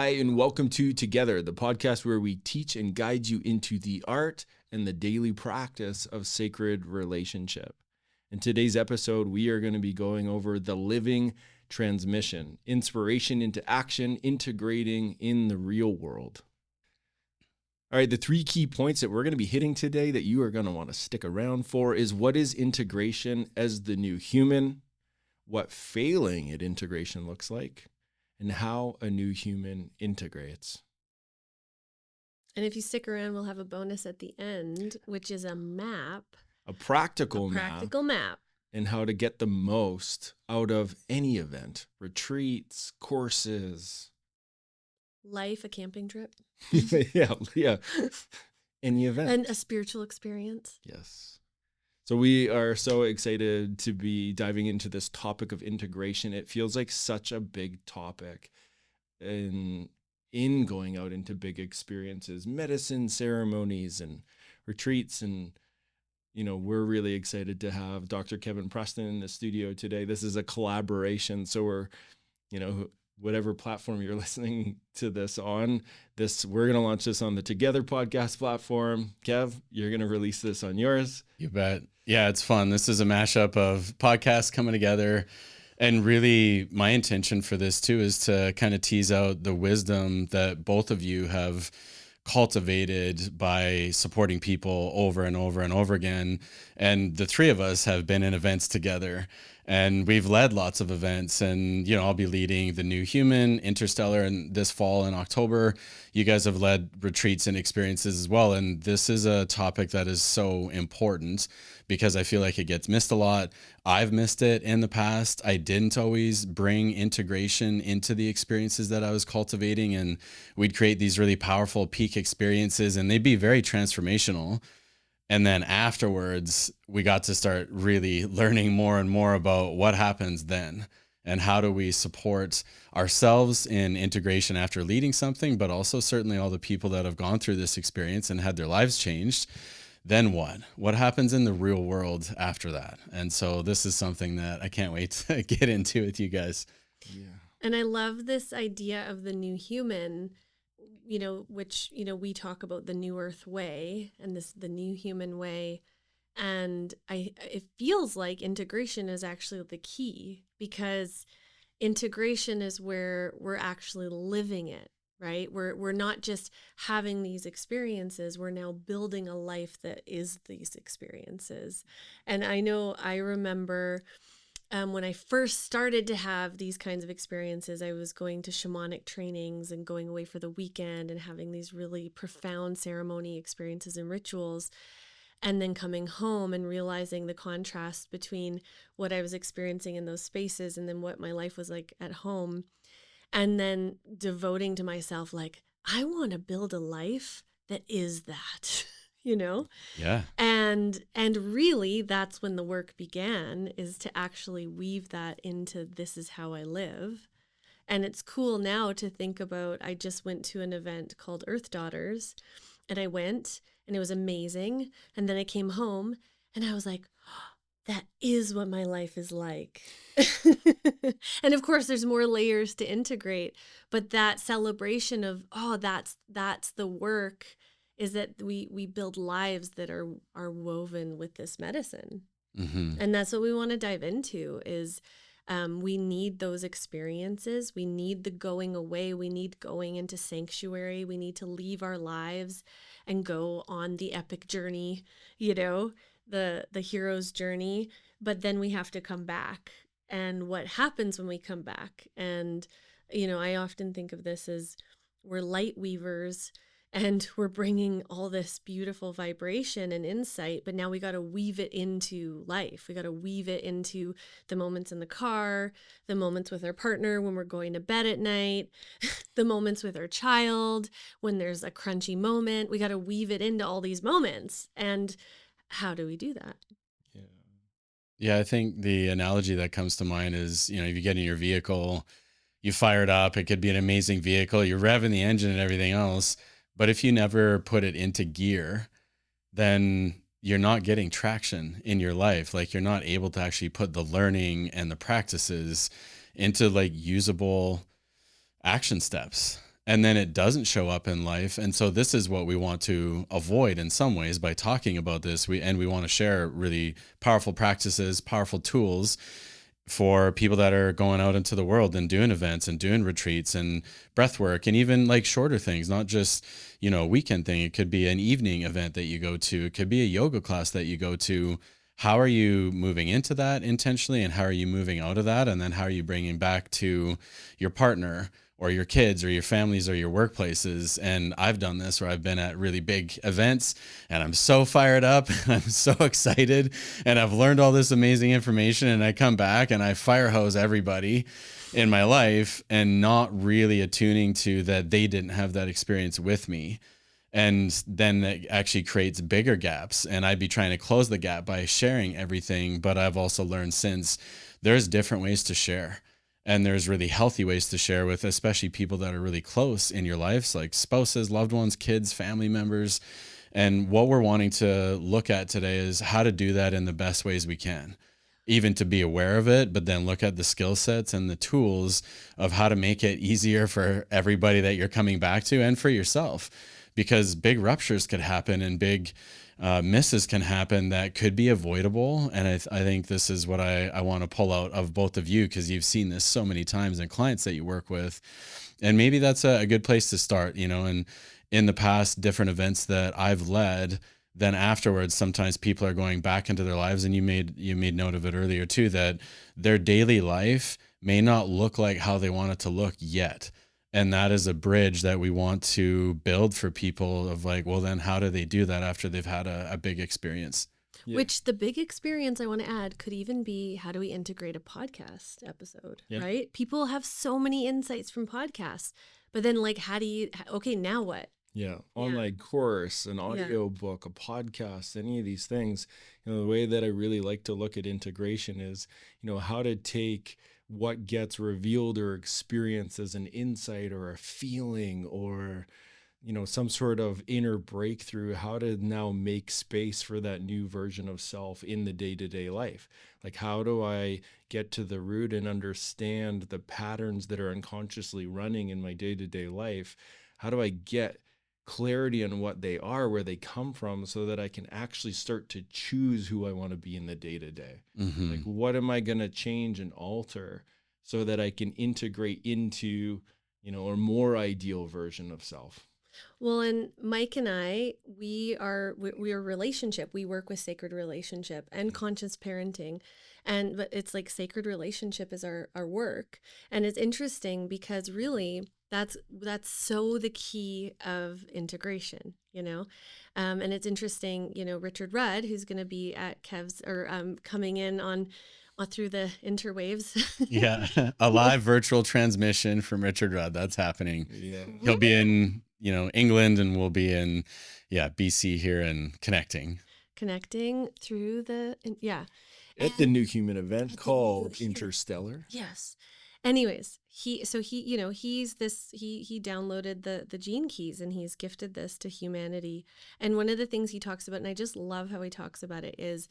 Hi, and welcome to Together, the podcast where we teach and guide you into the art and the daily practice of sacred relationship. In today's episode, we are going to be going over the living transmission, inspiration into action, integrating in the real world. All right, the three key points that we're going to be hitting today that you are going to want to stick around for is what is integration as the new human, what failing at integration looks like, and how a new human integrates. And if you stick around, we'll have a bonus at the end, which is a map. A practical map. And how to get the most out of any event, retreats, courses. Life, a camping trip. yeah. Any event. And a spiritual experience. Yes. So we are so excited to be diving into this topic of integration. It feels like such a big topic in going out into big experiences, medicine ceremonies and retreats. And, you know, we're really excited to have Dr. Kevin Preston in the studio today. This is a collaboration. So we're, you know, whatever platform you're listening to this on, we're going to launch this on the Together podcast platform. Kev, you're going to release this on yours. You bet. Yeah, it's fun. This is a mashup of podcasts coming together. And really, my intention for this too is to kind of tease out the wisdom that both of you have cultivated by supporting people over and over and over again. And the three of us have been in events together. And we've led lots of events, and, you know, I'll be leading the New Human, Interstellar, and this fall in October. You guys have led retreats and experiences as well. And this is a topic that is so important because I feel like it gets missed a lot. I've missed it in the past. I didn't always bring integration into the experiences that I was cultivating, and we'd create these really powerful peak experiences, and they'd be very transformational. And then afterwards, we got to start really learning more and more about what happens then and how do we support ourselves in integration after leading something, but also certainly all the people that have gone through this experience and had their lives changed. Then what? What happens in the real world after that? And so this is something that I can't wait to get into with you guys. Yeah. And I love this idea of the new human, you know, which, you know, we talk about the new earth way and the new human way. And it feels like integration is actually the key, because integration is where we're actually living it, right? We're not just having these experiences. We're now building a life that is these experiences. And I remember when I first started to have these kinds of experiences, I was going to shamanic trainings and going away for the weekend and having these really profound ceremony experiences and rituals, and then coming home and realizing the contrast between what I was experiencing in those spaces and then what my life was like at home, and then devoting to myself, like, I want to build a life that is that. You know? Yeah. And really that's when the work began, is to actually weave that into this is how I live. And it's cool now to think about, I just went to an event called Earth Daughters, and I went and it was amazing. And then I came home and I was like, oh, that is what my life is like. And of course there's more layers to integrate, but that celebration of, oh, that's the work, is that we build lives that are woven with this medicine. Mm-hmm. And that's what we want to dive into is we need those experiences. We need the going away. We need going into sanctuary. We need to leave our lives and go on the epic journey, you know, the hero's journey. But then we have to come back. And what happens when we come back? And, you know, I often think of this as we're light weavers, and we're bringing all this beautiful vibration and insight, but now we got to weave it into life. We got to weave it into the moments in the car, the moments with our partner when we're going to bed at night, the moments with our child, when there's a crunchy moment. We got to weave it into all these moments. And how do we do that? Yeah, I think the analogy that comes to mind is, you know, if you get in your vehicle, you fire it up, it could be an amazing vehicle, you're revving the engine and everything else. But if you never put it into gear, then you're not getting traction in your life. Like, you're not able to actually put the learning and the practices into like usable action steps. and then it doesn't show up in life. And so this is what we want to avoid in some ways by talking about this. We want to share really powerful practices, powerful tools for people that are going out into the world and doing events and doing retreats and breath work, and even like shorter things, not just, a weekend thing. It could be an evening event that you go to. It could be a yoga class that you go to. How are you moving into that intentionally, and how are you moving out of that? And then how are you bringing back to your partner or your kids or your families or your workplaces? And I've done this where I've been at really big events and I'm so fired up and I'm so excited and I've learned all this amazing information, and I come back and I fire hose everybody in my life and not really attuning to that they didn't have that experience with me. And then it actually creates bigger gaps, and I'd be trying to close the gap by sharing everything. But I've also learned since there's different ways to share. And there's really healthy ways to share with, especially people that are really close in your lives, like spouses, loved ones, kids, family members. And what we're wanting to look at today is how to do that in the best ways we can, even to be aware of it, but then look at the skill sets and the tools of how to make it easier for everybody that you're coming back to and for yourself. Because big ruptures could happen and big misses can happen that could be avoidable. And I think this is what I want to pull out of both of you, because you've seen this so many times in clients that you work with. And maybe that's a good place to start, and in the past different events that I've led, then afterwards, sometimes people are going back into their lives, and you made note of it earlier too, that their daily life may not look like how they want it to look yet. And that is a bridge that we want to build for people of like, well, then how do they do that after they've had a big experience? Yeah. Which the big experience I want to add could even be, how do we integrate a podcast episode, right? People have so many insights from podcasts, but then like, okay, now what? Yeah. Online course, an audio book, a podcast, any of these things, the way that I really like to look at integration is, how to take what gets revealed or experienced as an insight or a feeling or, some sort of inner breakthrough, how to now make space for that new version of self in the day-to-day life. Like, how do I get to the root and understand the patterns that are unconsciously running in my day-to-day life? How do I get clarity on what they are, where they come from, so that I can actually start to choose who I want to be in the day-to-day. Mm-hmm. Like, what am I going to change and alter so that I can integrate into, a more ideal version of self? Well, and Mike and I, we are relationship. We work with sacred relationship and conscious parenting. But it's like sacred relationship is our work. And it's interesting because really that's so the key of integration, and it's interesting, Richard Rudd, who's going to be at Kev's or coming in on through the interwaves. Yeah. A live virtual transmission from Richard Rudd. That's happening. Yeah. He'll be in, England, and we'll be in, BC here, and connecting through the, at the New Human event called Interstellar. Yes. Anyways, he downloaded the gene keys, and he's gifted this to humanity. And one of the things he talks about, and I just love how he talks about it, is,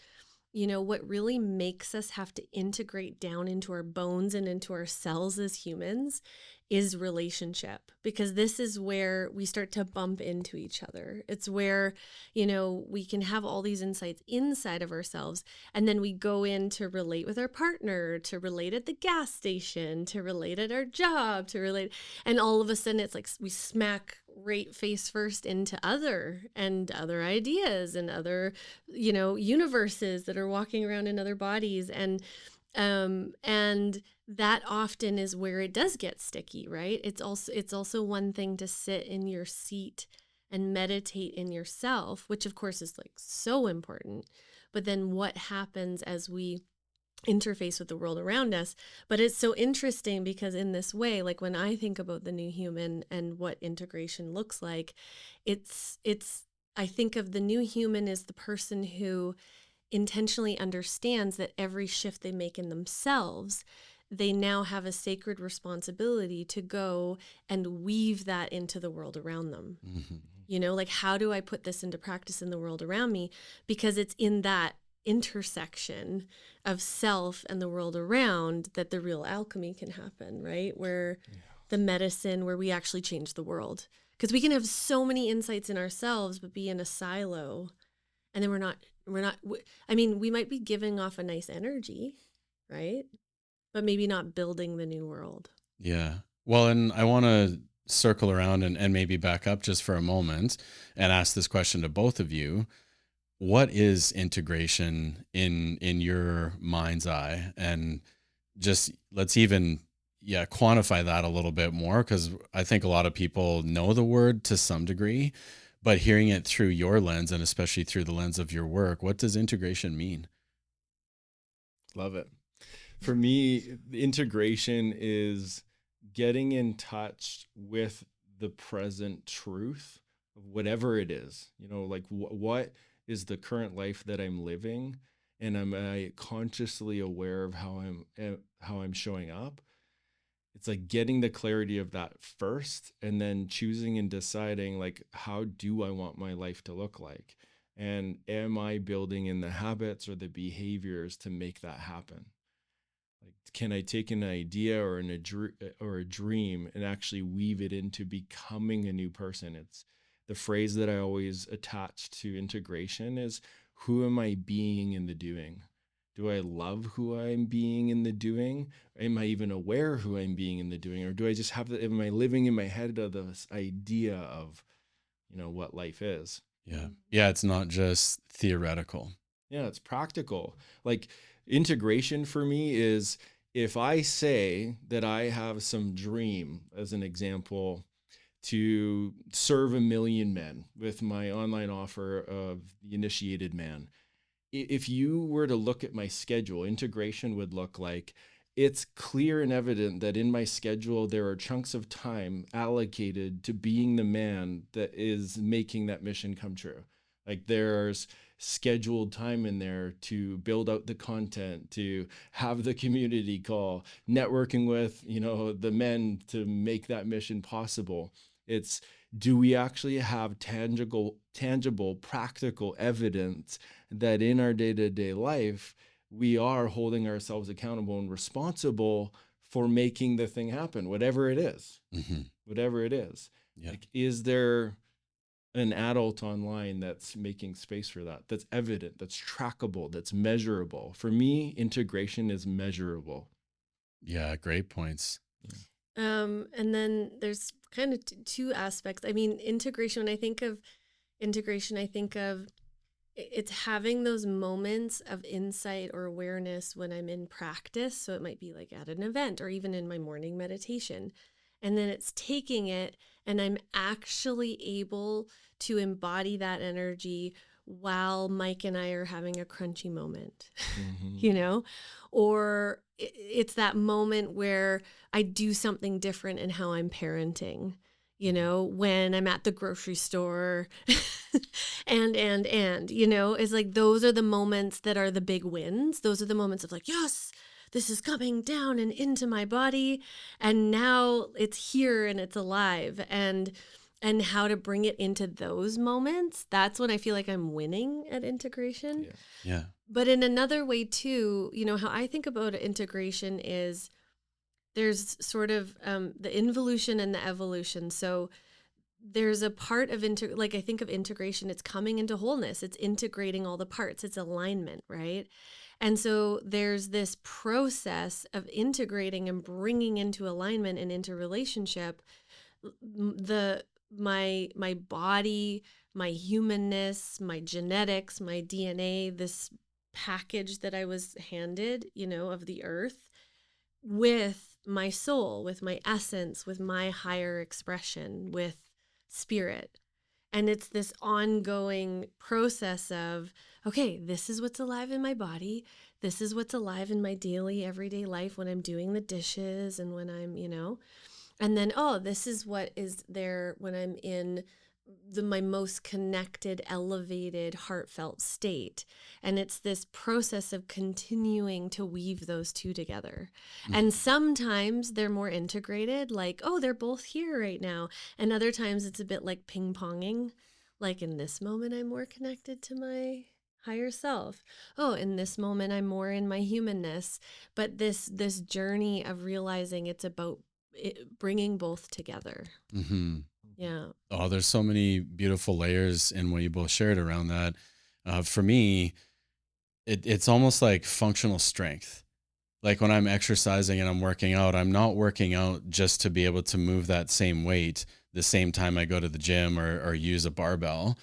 what really makes us have to integrate down into our bones and into our cells as humans is relationship, because this is where we start to bump into each other. It's where, we can have all these insights inside of ourselves, and then we go in to relate with our partner, to relate at the gas station, to relate at our job, to relate, and all of a sudden it's like we smack right face first into other ideas and other, universes that are walking around in other bodies. And that often is where it does get sticky, right? It's also one thing to sit in your seat and meditate in yourself, which of course is like so important. But then what happens as we interface with the world around us? But it's so interesting because in this way, like when I think about the new human and what integration looks like, I think of the new human as the person who intentionally understands that every shift they make in themselves, they now have a sacred responsibility to go and weave that into the world around them. Mm-hmm. Like, how do I put this into practice in the world around me? Because it's in that intersection of self and the world around that the real alchemy can happen, right? Where the medicine where we actually change the world. Because we can have so many insights in ourselves, but be in a silo. And then we might be giving off a nice energy, right? But maybe not building the new world. Yeah. Well, and I want to circle around and maybe back up just for a moment and ask this question to both of you. What is integration in your mind's eye? And just let's even quantify that a little bit more, because I think a lot of people know the word to some degree, but hearing it through your lens, and especially through the lens of your work, what does integration mean? Love it. For me, integration is getting in touch with the present truth of whatever it is. Like what is the current life that I'm living, and am I consciously aware of how I'm showing up? It's like getting the clarity of that first, and then choosing and deciding, like, how do I want my life to look like? And am I building in the habits or the behaviors to make that happen? Like, can I take an idea or a dream and actually weave it into becoming a new person? It's the phrase that I always attach to integration is, who am I being in the doing? Do I love who I'm being in the doing? Am I even aware who I'm being in the doing? Or do I just am I living in my head of this idea of, what life is? Yeah. Yeah. It's not just theoretical. Yeah, it's practical. Like, integration for me is, if I say that I have some dream, as an example, to serve 1 million men with my online offer of the Initiated Man. If you were to look at my schedule, integration would look like, it's clear and evident that in my schedule, there are chunks of time allocated to being the man that is making that mission come true. Like, there's scheduled time in there to build out the content, to have the community call, networking with, the men to make that mission possible. It's, do we actually have tangible, practical evidence that in our day-to-day life, we are holding ourselves accountable and responsible for making the thing happen, whatever it is. Mm-hmm. Whatever it is. Yeah. Like, is there an adult online that's making space for that, that's evident, that's trackable, that's measurable? For me, integration is measurable. Yeah, great points. And then there's kind of two aspects. I mean, integration, when I think of integration, I think of it's having those moments of insight or awareness when I'm in practice. So it might be like at an event or even in my morning meditation. And then it's taking it and I'm actually able to embody that energy while Mike and I are having a crunchy moment, or it's that moment where I do something different in how I'm parenting, when I'm at the grocery store and, it's like, those are the moments that are the big wins. Those are the moments of like, yes, this is coming down and into my body. And now it's here and it's alive. And how to bring it into those moments. That's when I feel like I'm winning at integration. Yeah. But in another way too, how I think about integration is there's sort of the involution and the evolution. So there's a part of I think of integration, it's coming into wholeness. It's integrating all the parts. It's alignment, right? And so there's this process of integrating and bringing into alignment and into relationship my body, my humanness, my genetics, my DNA, this package that I was handed, of the earth, with my soul, with my essence, with my higher expression, with spirit. And it's this ongoing process of, okay, this is what's alive in my body. This is what's alive in my daily, everyday life when I'm doing the dishes and when I'm, and then, this is what is there when I'm in my most connected, elevated, heartfelt state. And it's this process of continuing to weave those two together. Mm-hmm. And sometimes they're more integrated, like, they're both here right now. And other times it's a bit like ping-ponging. Like, in this moment, I'm more connected to my higher self. In this moment, I'm more in my humanness. But this journey of realizing it's about bringing both together. Mm-hmm. Yeah. Oh, there's so many beautiful layers in what you both shared around that. For me, it's almost like functional strength. Like when I'm exercising and I'm working out, I'm not working out just to be able to move that same weight the same time I go to the gym or use a barbell.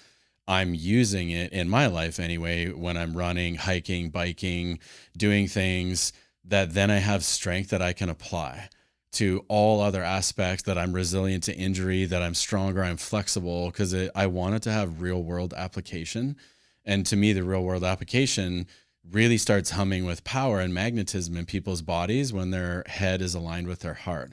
I'm using it in my life anyway when I'm running, hiking, biking, doing things that then I have strength that I can apply to all other aspects, that I'm resilient to injury, that I'm stronger, I'm flexible, because I want it to have real world application. And to me, the real world application really starts humming with power and magnetism in people's bodies when their head is aligned with their heart.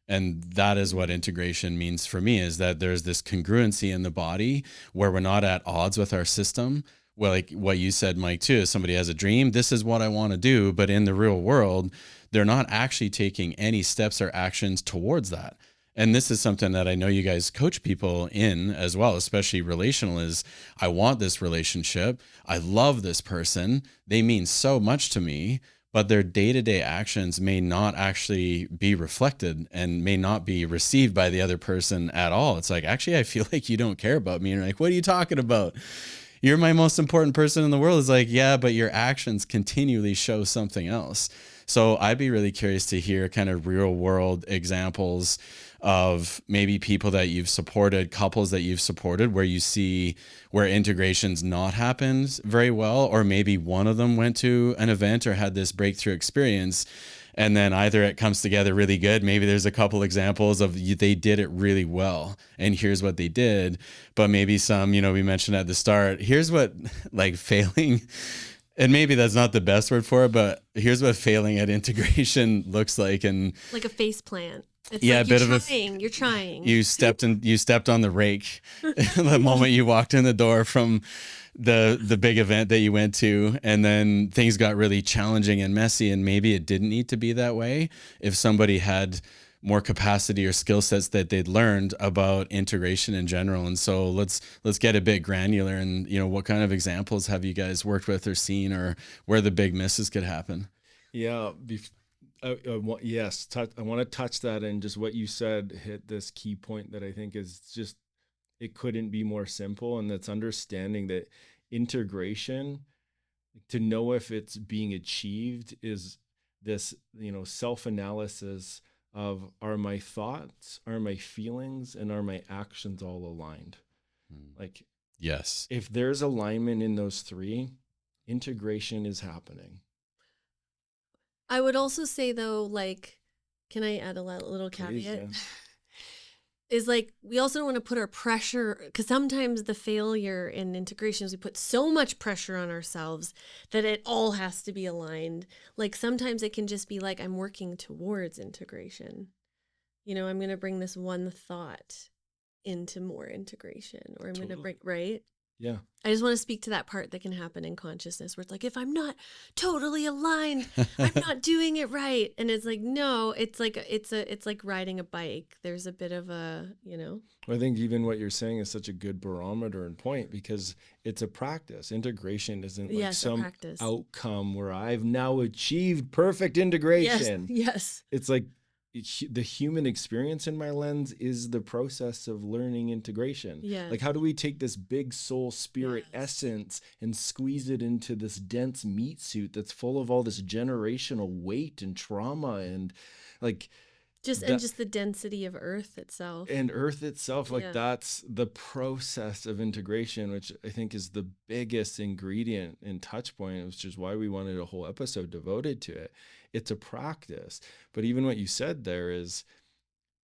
And that is what integration means for me, is that there's this congruency in the body where we're not at odds with our system. Well, like what you said, Mike, too, is somebody has a dream, this is what I want to do. But in the real world, they're not actually taking any steps or actions towards that. And this is something that I know you guys coach people in as well, especially relational, is I want this relationship. I love this person. They mean so much to me, but their day-to-day actions may not actually be reflected and may not be received by the other person at all. It's like, actually, I feel like you don't care about me. And you're like, what are you talking about? You're my most important person in the world. It's like, yeah, but your actions continually show something else. So I'd be really curious to hear kind of real world examples of maybe people that you've supported, couples that you've supported, where you see where integration's not happened very well, or maybe one of them went to an event or had this breakthrough experience, and then either it comes together really good. Maybe there's a couple examples of they did it really well, and here's what they did. But maybe some, we mentioned at the start, here's what like failing, and maybe that's not the best word for it, but here's what failing at integration looks like. And like a face plant. It's yeah, like a bit you're trying. You stepped on the rake the moment you walked in the door from the big event that you went to, and then things got really challenging and messy, and maybe it didn't need to be that way if somebody had more capacity or skill sets that they'd learned about integration in general. And so let's get a bit granular, and what kind of examples have you guys worked with or seen, or where the big misses could happen? Yeah. Yes, I want to touch that, and just what you said hit this key point that I think is just, it couldn't be more simple, and that's understanding that integration, to know if it's being achieved, is this self-analysis of, are my thoughts, are my feelings, and are my actions all aligned? Like, yes, if there's alignment in those three, integration is happening. I would also say, though, like, can I add a little caveat? Please, yeah. Is like, we also don't want to put our pressure, because sometimes the failure in integration is we put so much pressure on ourselves that it all has to be aligned. Like sometimes it can just be like, I'm working towards integration. I'm going to bring this one thought into more integration, or I'm going to bring, right? Yeah. I just want to speak to that part that can happen in consciousness where it's like, if I'm not totally aligned, I'm not doing it right. And it's like, no, it's like riding a bike. There's a bit of a, I think even what you're saying is such a good barometer and point, because it's a practice. Integration isn't like some outcome where I've now achieved perfect integration. Yes. It's like, the human experience, in my lens, is the process of learning integration. Yes. Like, how do we take this big soul spirit essence and squeeze it into this dense meat suit that's full of all this generational weight and trauma, and like just the density of earth itself. And earth itself, like that's the process of integration, which I think is the biggest ingredient and touch point, which is why we wanted a whole episode devoted to it. It's a practice. But even what you said there is,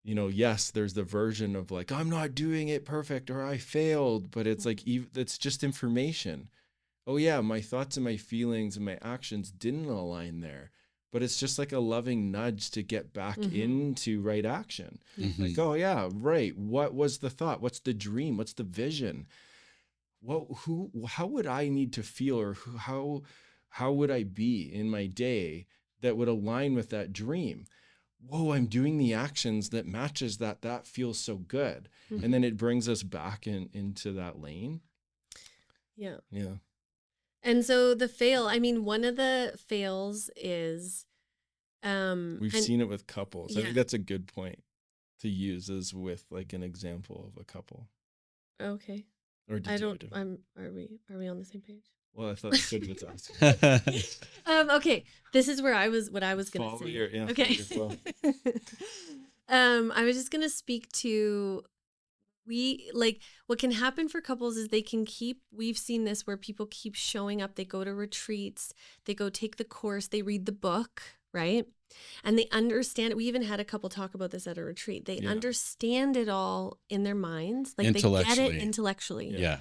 yes, there's the version of like, I'm not doing it perfect, or I failed, but it's like, it's just information. Oh yeah, my thoughts and my feelings and my actions didn't align there. But it's just like a loving nudge to get back into right action. Like, oh yeah, right. What was the thought? What's the dream? What's the vision? How would I need to feel, or how would I be in my day that would align with that dream? Whoa, I'm doing the actions that matches that. That feels so good. And then it brings us back into that lane. Yeah. Yeah. And so one of the fails is We've seen it with couples. I Yeah. think that's a good point to use as with like an example of a couple. Okay. Or did I you don't, do? are we on the same page? Well, I thought you said with us. Okay. This is where what I was going to Follow say. your, yeah, Okay. follow your flow. I was just going to speak to, what can happen for couples is we've seen this where people keep showing up. They go to retreats, they go take the course, they read the book, right? And they understand it. We even had a couple talk about this at a retreat. They understand it all in their minds. Like they get it intellectually. Yeah.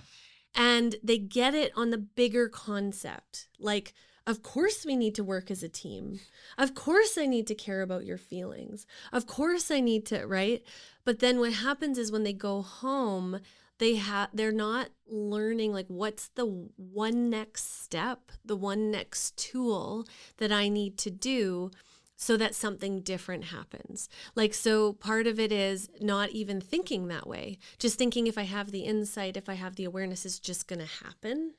And they get it on the bigger concept. Like, of course we need to work as a team. Of course I need to care about your feelings. Of course I need to, right? But then what happens is when they go home, they're not learning like what's the one next step, the one next tool that I need to do so that something different happens. Like, so part of it is not even thinking that way. Just thinking if I have the insight, if I have the awareness, it's just going to happen.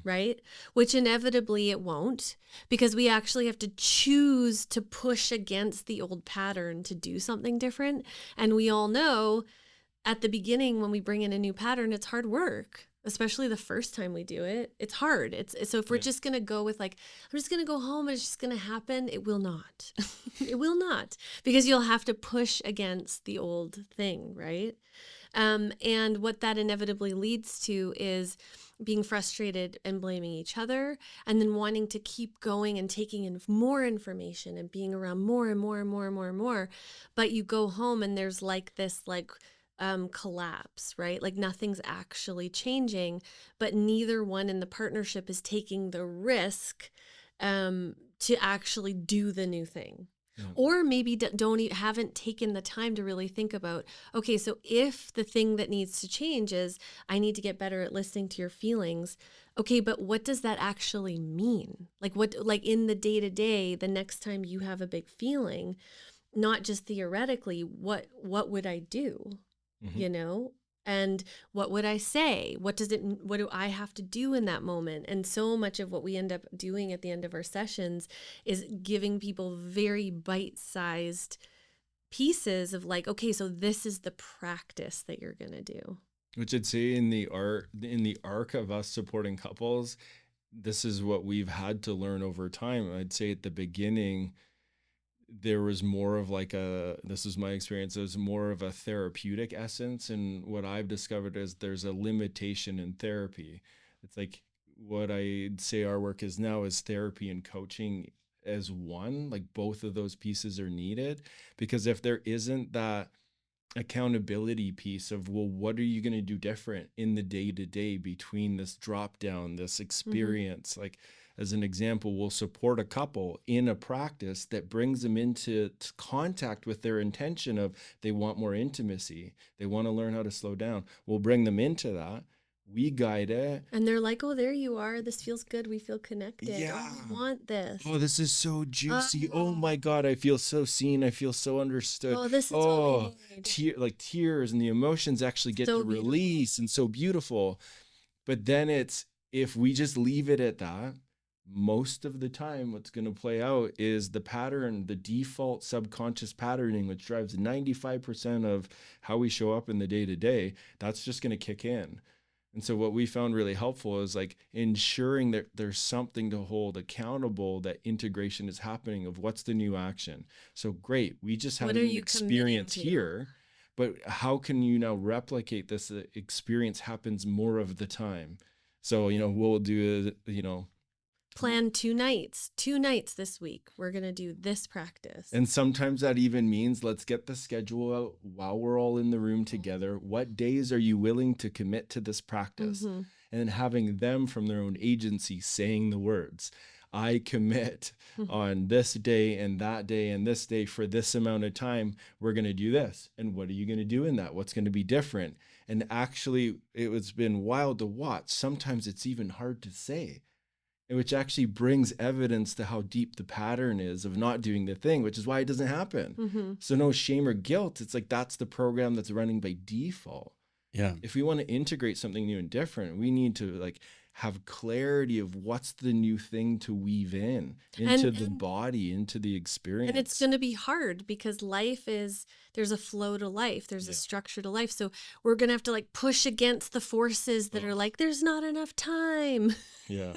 Right? Which inevitably it won't, because we actually have to choose to push against the old pattern to do something different. And we all know at the beginning, when we bring in a new pattern, it's hard work, especially the first time we do it. It's hard. So if we're just going to go with like, I'm just going to go home and it's just going to happen, it will not. It will not, because you'll have to push against the old thing. Right. And what that inevitably leads to is being frustrated and blaming each other, and then wanting to keep going and taking in more information and being around more and more and more and more and more. But you go home and there's like this collapse, right? Like nothing's actually changing, but neither one in the partnership is taking the risk to actually do the new thing. Or maybe haven't taken the time to really think about, okay, so if the thing that needs to change is I need to get better at listening to your feelings. Okay, but what does that actually mean? Like in the day-to-day, the next time you have a big feeling, not just theoretically, what would I do? You know? And what would I say? What do I have to do in that moment? And so much of what we end up doing at the end of our sessions is giving people very bite-sized pieces of like, okay, so this is the practice that you're going to do. Which I'd say in the arc of us supporting couples, this is what we've had to learn over time. I'd say at the beginning, there was more of like this is my experience, there's more of a therapeutic essence. And what I've discovered is there's a limitation in therapy. It's like what I'd say our work is now is therapy and coaching as one, like both of those pieces are needed, because if there isn't that accountability piece of, well, what are you going to do different in the day-to-day between this drop down, this experience? Like, as an example, we'll support a couple in a practice that brings them into contact with their intention of they want more intimacy. They want to learn how to slow down. We'll bring them into that. We guide it. And they're like, oh, there you are. This feels good. We feel connected. Yeah. Oh, we want this. Oh, this is so juicy. Oh my God. I feel so seen. I feel so understood. Oh, this is what we need. Tears and the emotions actually get So to release and so beautiful. But then if we just leave it at that, most of the time what's going to play out is the pattern, the default subconscious patterning, which drives 95% of how we show up in the day-to-day. That's just going to kick in. And so what we found really helpful is like ensuring that there's something to hold accountable, that integration is happening of what's the new action. So great, we just had an experience here, but how can you now replicate this experience happens more of the time? So, we'll do, plan 2 nights this week. We're going to do this practice. And sometimes that even means let's get the schedule out while we're all in the room together. What days are you willing to commit to this practice? And then having them from their own agency saying the words, I commit on this day and that day and this day for this amount of time, we're going to do this. And what are you going to do in that? What's going to be different? And actually, it's been wild to watch. Sometimes it's even hard to say, which actually brings evidence to how deep the pattern is of not doing the thing, which is why it doesn't happen. So no shame or guilt. It's like that's the program that's running by default. Yeah. If we want to integrate something new and different, we need to like have clarity of what's the new thing to weave into the body, into the experience. And it's going to be hard because there's a flow to life. There's a structure to life. So we're going to have to like push against the forces that are like, there's not enough time. Yeah.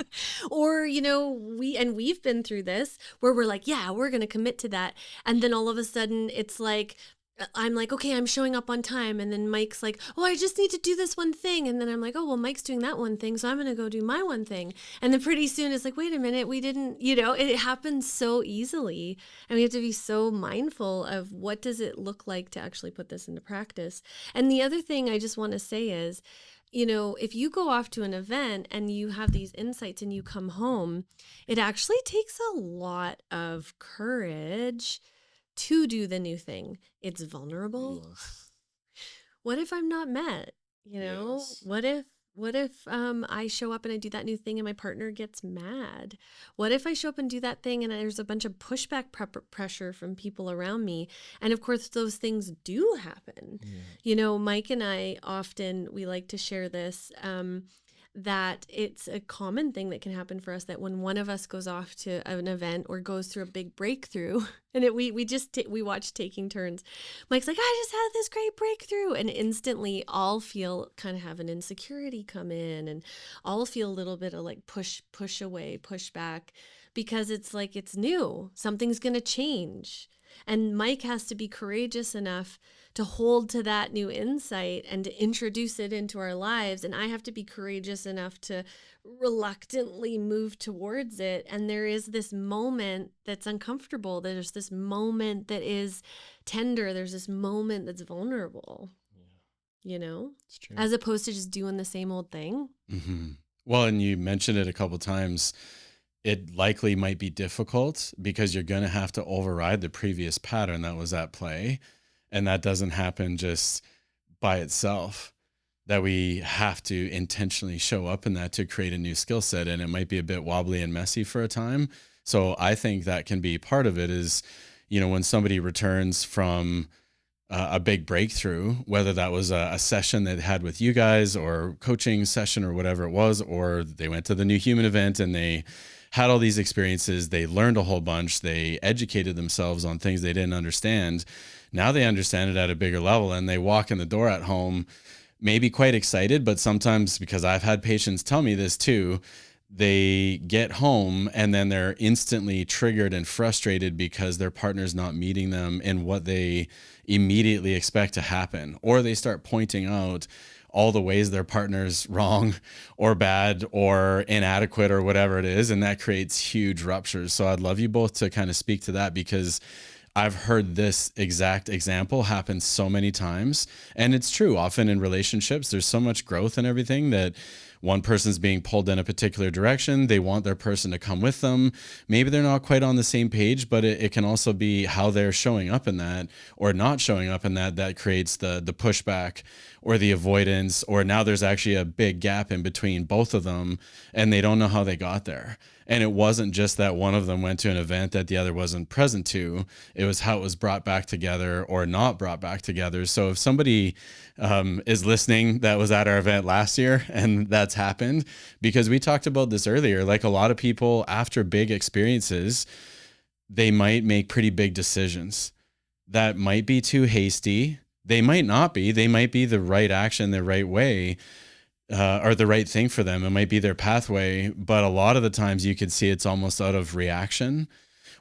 Or, we've been through this where we're like, yeah, we're going to commit to that. And then all of a sudden it's like, I'm like, okay, I'm showing up on time. And then Mike's like, oh, I just need to do this one thing. And then I'm like, oh, well, Mike's doing that one thing, so I'm going to go do my one thing. And then pretty soon it's like, wait a minute, we didn't, it happens so easily. And we have to be so mindful of what does it look like to actually put this into practice. And the other thing I just want to say is, if you go off to an event and you have these insights and you come home, it actually takes a lot of courage to do the new thing. It's vulnerable. Yes. What if I'm not met? Yes. What if I show up and I do that new thing and my partner gets mad? What if I show up and do that thing and there's a bunch of pushback pressure from people around me? And of course, those things do happen. Yeah. Mike and I often, we like to share this, that it's a common thing that can happen for us, that when one of us goes off to an event or goes through a big breakthrough, and we watch Taking Turns, Mike's like, I just had this great breakthrough, and instantly all feel kind of have an insecurity come in, and all feel a little bit of like push away, push back, because it's like, it's new, something's going to change. And Mike has to be courageous enough to hold to that new insight and to introduce it into our lives. And I have to be courageous enough to reluctantly move towards it. And there is this moment that's uncomfortable. There's this moment that is tender. There's this moment that's vulnerable, It's true. As opposed to just doing the same old thing. Mm-hmm. Well, and you mentioned it a couple of times. It likely might be difficult because you're going to have to override the previous pattern that was at play. And that doesn't happen just by itself, that we have to intentionally show up in that to create a new skill set. And it might be a bit wobbly and messy for a time. So I think that can be part of it is, when somebody returns from a big breakthrough, whether that was a session they had with you guys or coaching session or whatever it was, or they went to the New Human event and they had all these experiences, they learned a whole bunch, they educated themselves on things they didn't understand. Now they understand it at a bigger level and they walk in the door at home, maybe quite excited, but sometimes, because I've had patients tell me this too, they get home and then they're instantly triggered and frustrated because their partner's not meeting them in what they immediately expect to happen. Or they start pointing out all the ways their partner's wrong or bad or inadequate or whatever it is. And that creates huge ruptures. So I'd love you both to kind of speak to that, because I've heard this exact example happen so many times. And it's true. Often in relationships, there's so much growth and everything that one person's being pulled in a particular direction. They want their person to come with them. Maybe they're not quite on the same page, but it can also be how they're showing up in that or not showing up in that creates the pushback or the avoidance, or now there's actually a big gap in between both of them and they don't know how they got there. And it wasn't just that one of them went to an event that the other wasn't present to. It was how it was brought back together or not brought back together. So if somebody is listening that was at our event last year and that's happened, because we talked about this earlier, like a lot of people after big experiences, they might make pretty big decisions that might be too hasty. They might not be. They might be the right action, the right way. Or the right thing for them. It might be their pathway, but a lot of the times you could see it's almost out of reaction,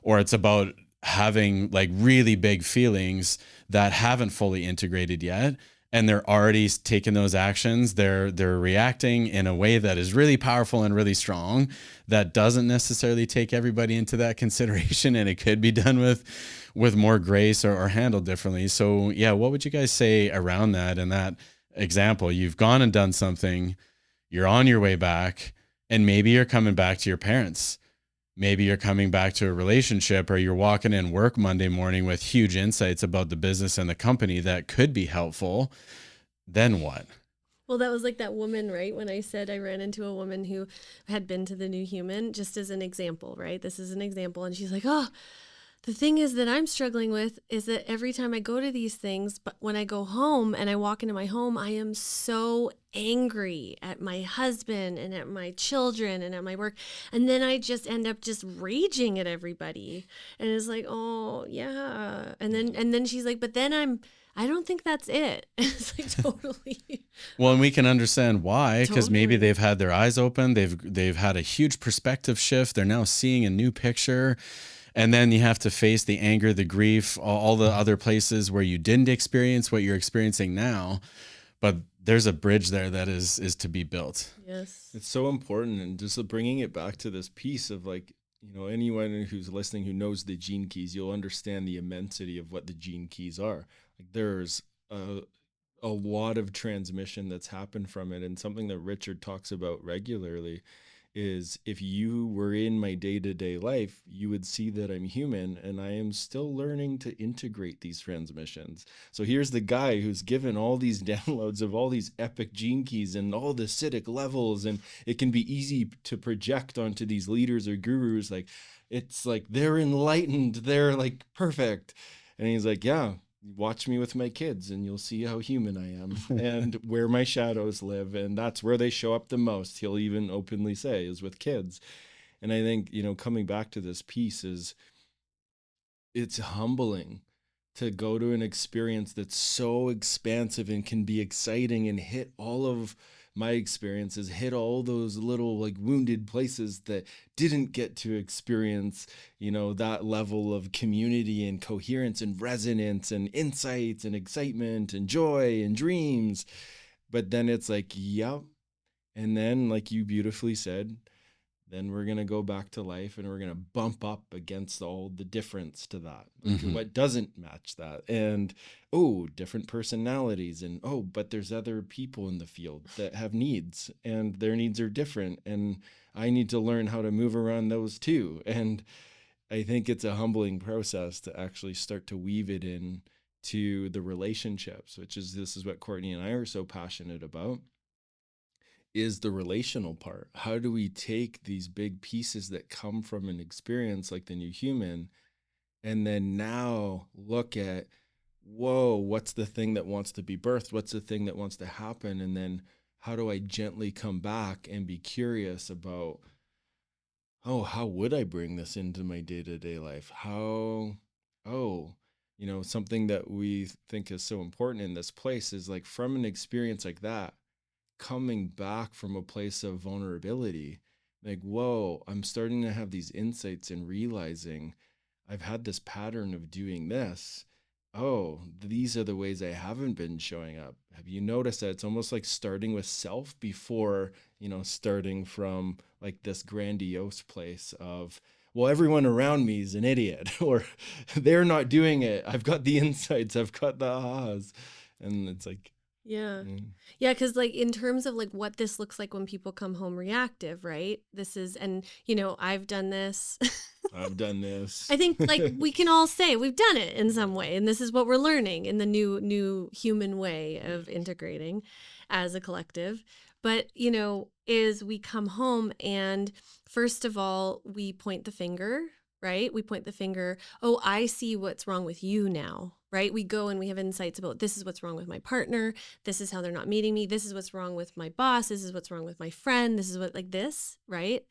or it's about having like really big feelings that haven't fully integrated yet. And they're already taking those actions. They're reacting in a way that is really powerful and really strong that doesn't necessarily take everybody into that consideration. And it could be done with more grace or handled differently. So yeah, what would you guys say around that and that example? You've gone and done something, you're on your way back, and maybe you're coming back to your parents. Maybe you're coming back to a relationship, or you're walking in work Monday morning with huge insights about the business and the company that could be helpful. Then what? Well, that was like that woman, right? When I said I ran into a woman who had been to the New Human, just as an example, right? This is an example. And she's like, oh, The thing is that I'm struggling with is that every time I go to these things, but when I go home and I walk into my home, I am so angry at my husband and at my children and at my work. And then I just end up just raging at everybody. And it's like, oh yeah. And then she's like, but then I don't think that's it. It's like totally. Well, and we can understand why, because maybe Totally. they've had their eyes open. They've had a huge perspective shift. They're now seeing a new picture. And then you have to face the anger, the grief, all the other places where you didn't experience what you're experiencing now. But there's a bridge there that is to be built. Yes. It's so important. And just bringing it back to this piece of like, you know, anyone who's listening who knows the gene keys, you'll understand the immensity of what the gene keys are. Like there's a lot of transmission that's happened from it. And something that Richard talks about regularly is if you were in my day-to-day life, you would see that I'm human and I am still learning to integrate these transmissions. So here's the guy who's given all these downloads of all these epic gene keys and all the acidic levels, and it can be easy to project onto these leaders or gurus like it's like they're enlightened, they're like perfect. And he's like, yeah, watch me with my kids and you'll see how human I am and where my shadows live. And that's where they show up the most. He'll even openly say is with kids. And I think, you know, coming back to this piece is it's humbling to go to an experience that's so expansive and can be exciting and hit all of my experiences, hit all those little like wounded places that didn't get to experience, you know, that level of community and coherence and resonance and insights and excitement and joy and dreams. But then it's like, yep. And then, like you beautifully said, then we're going to go back to life and we're going to bump up against all the difference to that. Like what doesn't match that? And, oh, different personalities. And, oh, but there's other people in the field that have needs and their needs are different. And I need to learn how to move around those too. And I think it's a humbling process to actually start to weave it in to the relationships, this is what Courtney and I are so passionate about. Is the relational part. How do we take these big pieces that come from an experience like the new human and then now look at, whoa, what's the thing that wants to be birthed? What's the thing that wants to happen? And then how do I gently come back and be curious about, oh, how would I bring this into my day-to-day life? You know, something that we think is so important in this place is like from an experience like that, coming back from a place of vulnerability, like, whoa, I'm starting to have these insights and realizing I've had this pattern of doing this. Oh, these are the ways I haven't been showing up. Have you noticed that it's almost like starting with self before, you know, starting from like this grandiose place of, well, everyone around me is an idiot or they're not doing it. I've got the insights. I've got the ahas. And it's like, Yeah. Yeah. Cause like in terms of like what this looks like when people come home reactive, right? This is, and you know, I've done this. I've done this. I think like we can all say we've done it in some way. And this is what we're learning in the new human way of integrating as a collective. But, you know, is we come home and first of all, we point the finger, right? We point the finger. Oh, I see what's wrong with you now, right? We go and we have insights about this is what's wrong with my partner. This is how they're not meeting me. This is what's wrong with my boss. This is what's wrong with my friend. This is what like this, right?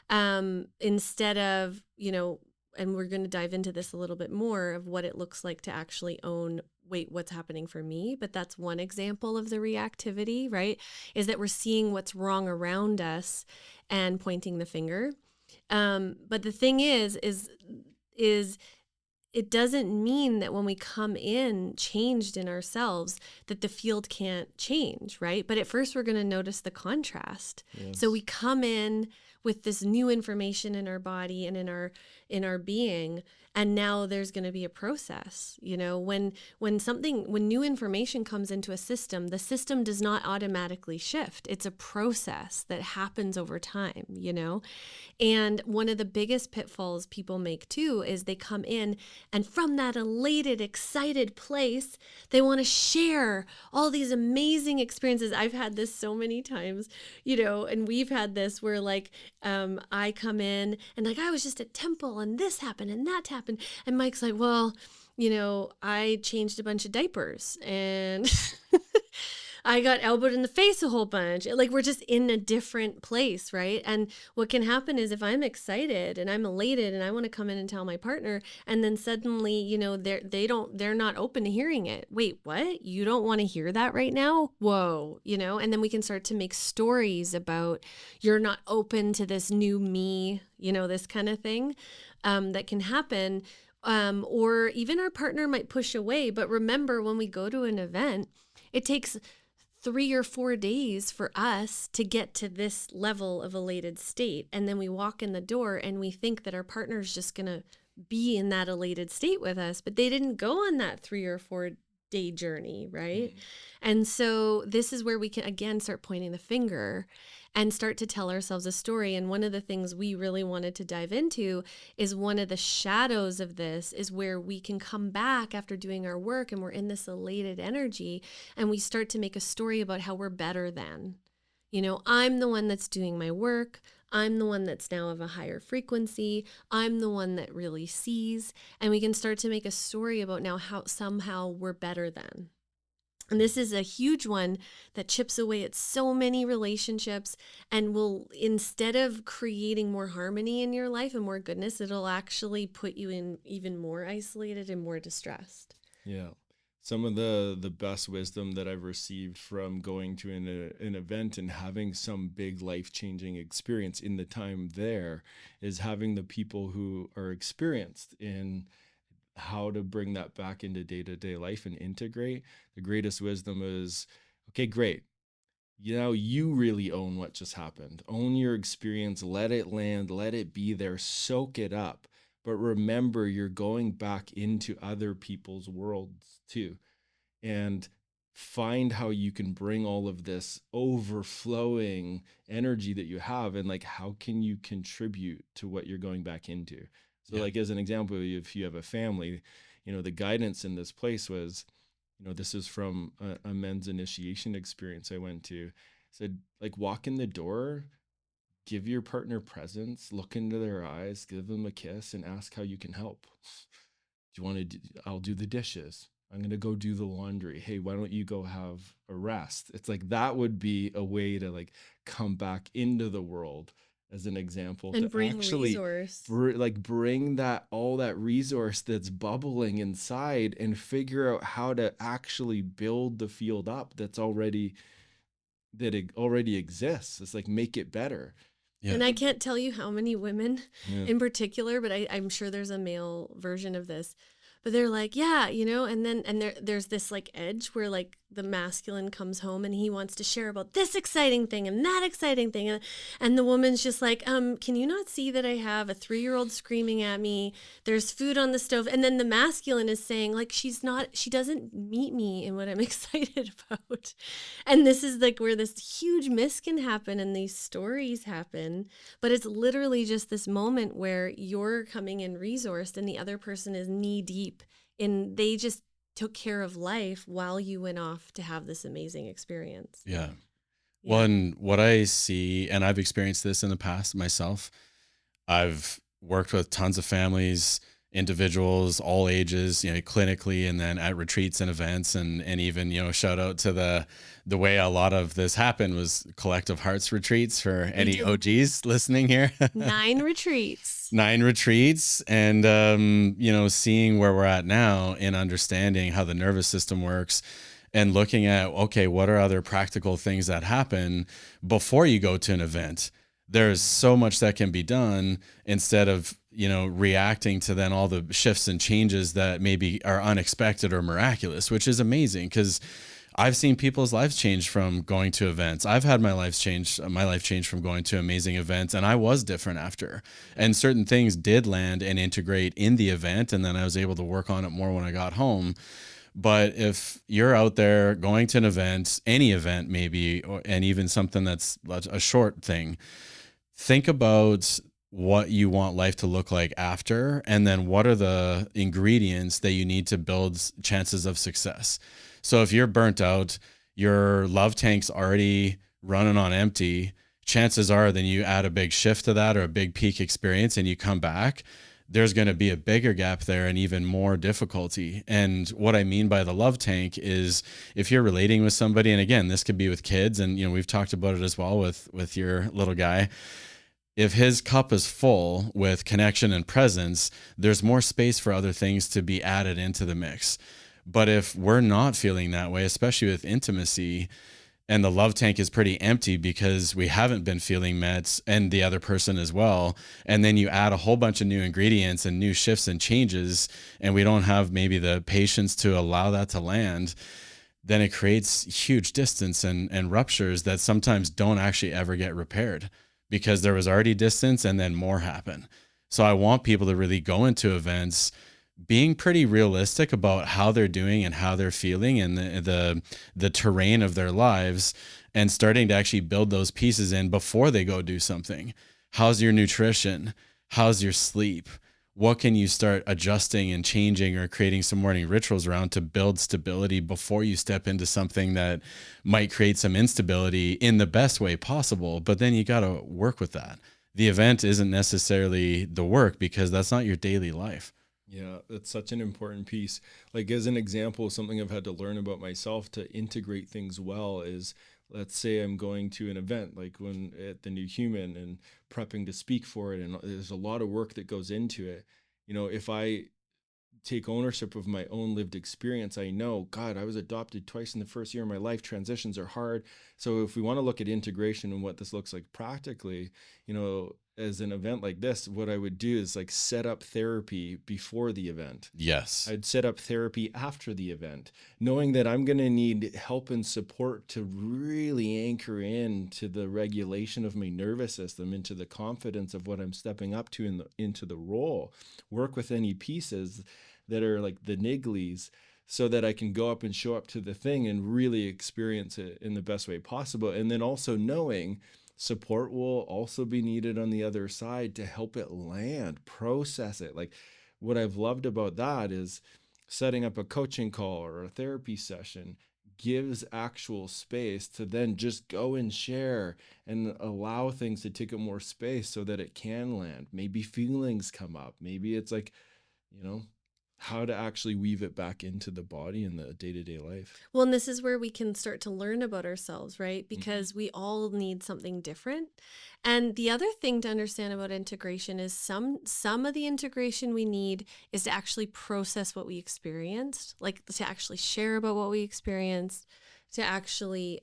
Instead of, you know, and we're going to dive into this a little bit more of what it looks like to actually own, wait, what's happening for me? But that's one example of the reactivity, right? Is that we're seeing what's wrong around us and pointing the finger. But the thing is it doesn't mean that when we come in changed in ourselves that the field can't change, right? But at first we're going to notice the contrast. Yes. So we come in with this new information in our body and in our being, and now there's going to be a process. You know, when new information comes into a system, the system does not automatically shift. It's a process that happens over time, you know? And one of the biggest pitfalls people make too is they come in and from that elated, excited place, they want to share all these amazing experiences. I've had this so many times, you know, and we've had this where like I come in and like, I was just at temple and this happened and that happened. And Mike's like, well, I changed a bunch of diapers and I got elbowed in the face a whole bunch. Like, we're just in a different place, right? And what can happen is if I'm excited and I'm elated and I want to come in and tell my partner, and then suddenly, they're not open to hearing it. Wait, what? You don't want to hear that right now? Whoa, and then we can start to make stories about you're not open to this new me, this kind of thing that can happen. Or even our partner might push away. But remember, when we go to an event, it takes 3 or 4 days for us to get to this level of elated state. And then we walk in the door and we think that our partner is just going to be in that elated state with us, but they didn't go on that 3 or 4 day journey, right? Mm-hmm. And so this is where we can again start pointing the finger and start to tell ourselves a story. And one of the things we really wanted to dive into is one of the shadows of this is where we can come back after doing our work and we're in this elated energy and we start to make a story about how we're better than. I'm the one that's doing my work. I'm the one that's now of a higher frequency. I'm the one that really sees. And we can start to make a story about now how somehow we're better than. And this is a huge one that chips away at so many relationships and will, instead of creating more harmony in your life and more goodness, it'll actually put you in even more isolated and more distressed. Yeah. Some of the best wisdom that I've received from going to an event and having some big life-changing experience in the time there is having the people who are experienced in how to bring that back into day-to-day life and integrate. The greatest wisdom is, okay, great. You really own what just happened. Own your experience, let it land, let it be there, soak it up. But remember, you're going back into other people's worlds too. And find how you can bring all of this overflowing energy that you have and like, how can you contribute to what you're going back into? So like, as an example, if you have a family, the guidance in this place was, this is from a men's initiation experience I went to. Said, like, walk in the door, give your partner presents, look into their eyes, give them a kiss and ask how you can help. Do you want to I'll do the dishes. I'm going to go do the laundry. Hey, why don't you go have a rest? It's like, that would be a way to like come back into the world as an example, and to bring actually resource. Bring that, all that resource that's bubbling inside and figure out how to actually build the field up that already exists. It's like, make it better. Yeah. And I can't tell you how many women in particular, but I'm sure there's a male version of this, but they're like, yeah, and there's this like edge where like the masculine comes home and he wants to share about this exciting thing and that exciting thing. And the woman's just like, can you not see that I have a 3-year-old screaming at me? There's food on the stove. And then the masculine is saying like, she doesn't meet me in what I'm excited about. And this is like where this huge miss can happen and these stories happen. But it's literally just this moment where you're coming in resourced and the other person is knee deep in, they just took care of life while you went off to have this amazing experience. Yeah. Well, and what I see, and I've experienced this in the past myself, I've worked with tons of families, individuals, all ages, clinically, and then at retreats and events, and even, shout out to the way a lot of this happened was Collective Hearts retreats for any OGs listening here. 9 retreats. 9 retreats. And, seeing where we're at now in understanding how the nervous system works and looking at, okay, what are other practical things that happen before you go to an event? There's so much that can be done instead of, reacting to then all the shifts and changes that maybe are unexpected or miraculous, which is amazing because I've seen people's lives change from going to events. I've had my life change from going to amazing events, and I was different after. And certain things did land and integrate in the event, and then I was able to work on it more when I got home. But if you're out there going to an event, any event maybe, and even something that's a short thing, think about what you want life to look like after, and then what are the ingredients that you need to build chances of success. So if you're burnt out, your love tank's already running on empty, chances are then you add a big shift to that or a big peak experience and you come back, there's going to be a bigger gap there and even more difficulty. And what I mean by the love tank is if you're relating with somebody, and again, this could be with kids, and we've talked about it as well with your little guy. If his cup is full with connection and presence, there's more space for other things to be added into the mix. But if we're not feeling that way, especially with intimacy, and the love tank is pretty empty because we haven't been feeling met and the other person as well, and then you add a whole bunch of new ingredients and new shifts and changes, and we don't have maybe the patience to allow that to land, then it creates huge distance and ruptures that sometimes don't actually ever get repaired because there was already distance and then more happen. So I want people to really go into events being pretty realistic about how they're doing and how they're feeling and the terrain of their lives, and starting to actually build those pieces in before they go do something. How's your nutrition? How's your sleep? What can you start adjusting and changing or creating some morning rituals around to build stability before you step into something that might create some instability in the best way possible? But then you got to work with that. The event isn't necessarily the work because that's not your daily life. Yeah, that's such an important piece. Like as an example, something I've had to learn about myself to integrate things well is, let's say I'm going to an event like when at the New Human and prepping to speak for it, and there's a lot of work that goes into it. If I take ownership of my own lived experience, I know, God, I was adopted twice in the first year of my life. Transitions are hard. So if we want to look at integration and what this looks like practically, as an event like this, what I would do is like set up therapy before the event. Yes. I'd set up therapy after the event, knowing that I'm going to need help and support to really anchor in to the regulation of my nervous system, into the confidence of what I'm stepping up to into the role, work with any pieces that are like the nigglies, so that I can go up and show up to the thing and really experience it in the best way possible. And then also knowing support will also be needed on the other side to help it land, process it. Like what I've loved about that is setting up a coaching call or a therapy session gives actual space to then just go and share and allow things to take up more space so that it can land. Maybe feelings come up. Maybe it's like, how to actually weave it back into the body in the day-to-day life. Well, and this is where we can start to learn about ourselves, right? Because we all need something different. And the other thing to understand about integration is some of the integration we need is to actually process what we experienced, like to actually share about what we experienced, to actually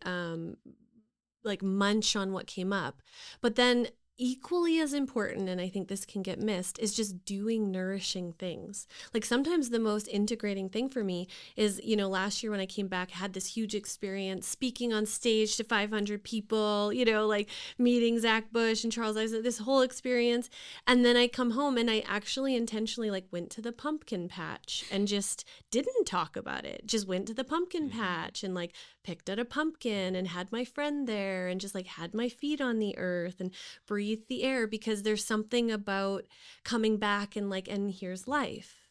like munch on what came up. But then equally as important, and I think this can get missed, is just doing nourishing things. Like sometimes the most integrating thing for me is, last year when I came back, I had this huge experience speaking on stage to 500 people, like meeting Zach Bush and Charles Isaac, this whole experience. And then I come home and I actually intentionally went to the pumpkin patch and just didn't talk about it. Just went to the pumpkin patch and picked out a pumpkin and had my friend there and just had my feet on the earth and breathe the air, because there's something about coming back and and here's life,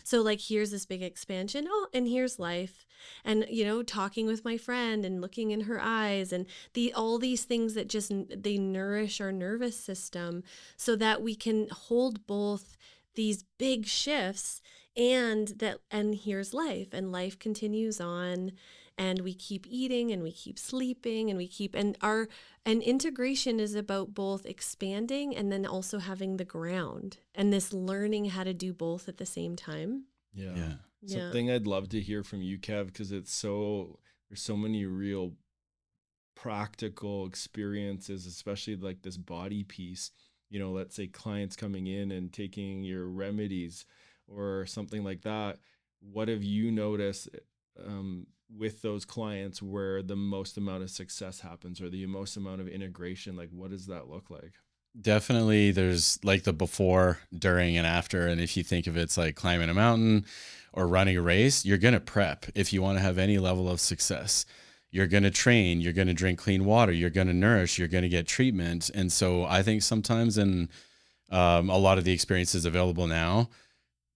So here's this big expansion. Oh, and here's life. And, talking with my friend and looking in her eyes and all these things that just, they nourish our nervous system so that we can hold both these big shifts and here's life, and life continues on. And we keep eating and we keep sleeping and and integration is about both expanding and then also having the ground, and this learning how to do both at the same time. Yeah. Something I'd love to hear from you, Kev, because there's so many real practical experiences, especially this body piece. Let's say clients coming in and taking your remedies or something like that. What have you noticed with those clients where the most amount of success happens or the most amount of integration? What does that look like? Definitely there's the before, during, and after. And if you think of it's like climbing a mountain or running a race, you're going to prep if you want to have any level of success. You're going to train, you're going to drink clean water, you're going to nourish, you're going to get treatment. And so I think sometimes in a lot of the experiences available now,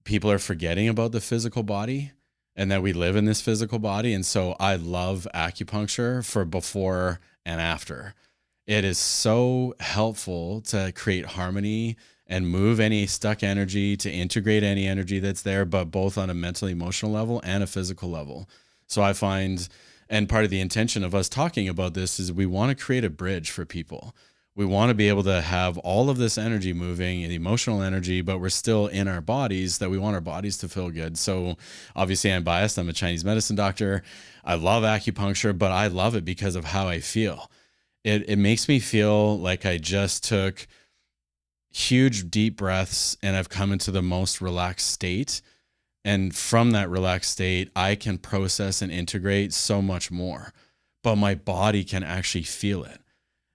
people are forgetting about the physical body and that we live in this physical body. And so I love acupuncture for before and after. It is so helpful to create harmony and move any stuck energy, to integrate any energy that's there, but both on a mental, emotional level and a physical level. So I find, and part of the intention of us talking about this is we want to create a bridge for people. We want to be able to have all of this energy moving, the emotional energy, but we're still in our bodies, that we want our bodies to feel good. So obviously I'm biased. I'm a Chinese medicine doctor. I love acupuncture, but I love it because of how I feel. It makes me feel like I just took huge deep breaths and I've come into the most relaxed state. And from that relaxed state, I can process and integrate so much more, but my body can actually feel it.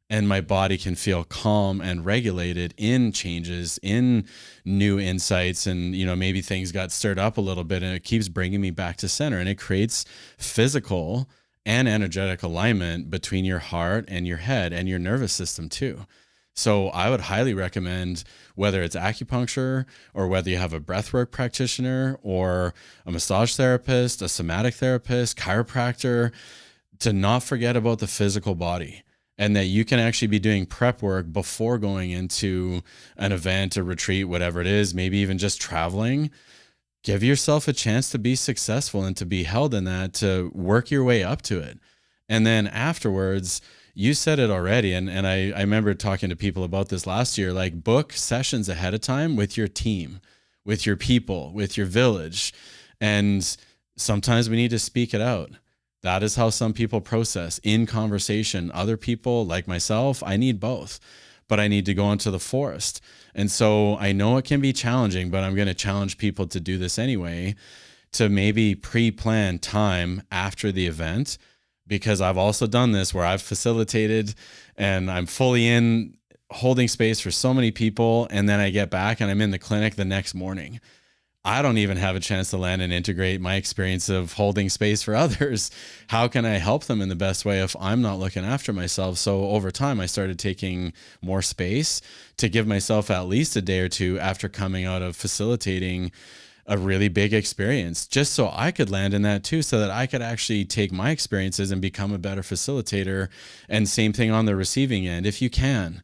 And my body can feel calm and regulated in changes, in new insights. And, maybe things got stirred up a little bit, and it keeps bringing me back to center, and it creates physical and energetic alignment between your heart and your head and your nervous system too. So I would highly recommend, whether it's acupuncture or whether you have a breathwork practitioner or a massage therapist, a somatic therapist, chiropractor, to not forget about the physical body, and that you can actually be doing prep work before going into an event, a retreat, whatever it is, maybe even just traveling. Give yourself a chance to be successful and to be held in that, to work your way up to it. And then afterwards, you said it already, and I remember talking to people about this last year, like book sessions ahead of time with your team, with your people, with your village. And sometimes we need to speak it out. That is how some people process in conversation. Other people, like myself, I need both, but I need to go into the forest. And so I know it can be challenging, but I'm going to challenge people to do this anyway, to maybe pre-plan time after the event, because I've also done this where I've facilitated and I'm fully in holding space for so many people. And then I get back and I'm in the clinic the next morning. I don't even have a chance to land and integrate my experience of holding space for others. How can I help them in the best way if I'm not looking after myself? So over time, I started taking more space to give myself at least a day or two after coming out of facilitating a really big experience, just so I could land in that too, so that I could actually take my experiences and become a better facilitator. And same thing on the receiving end. If you can,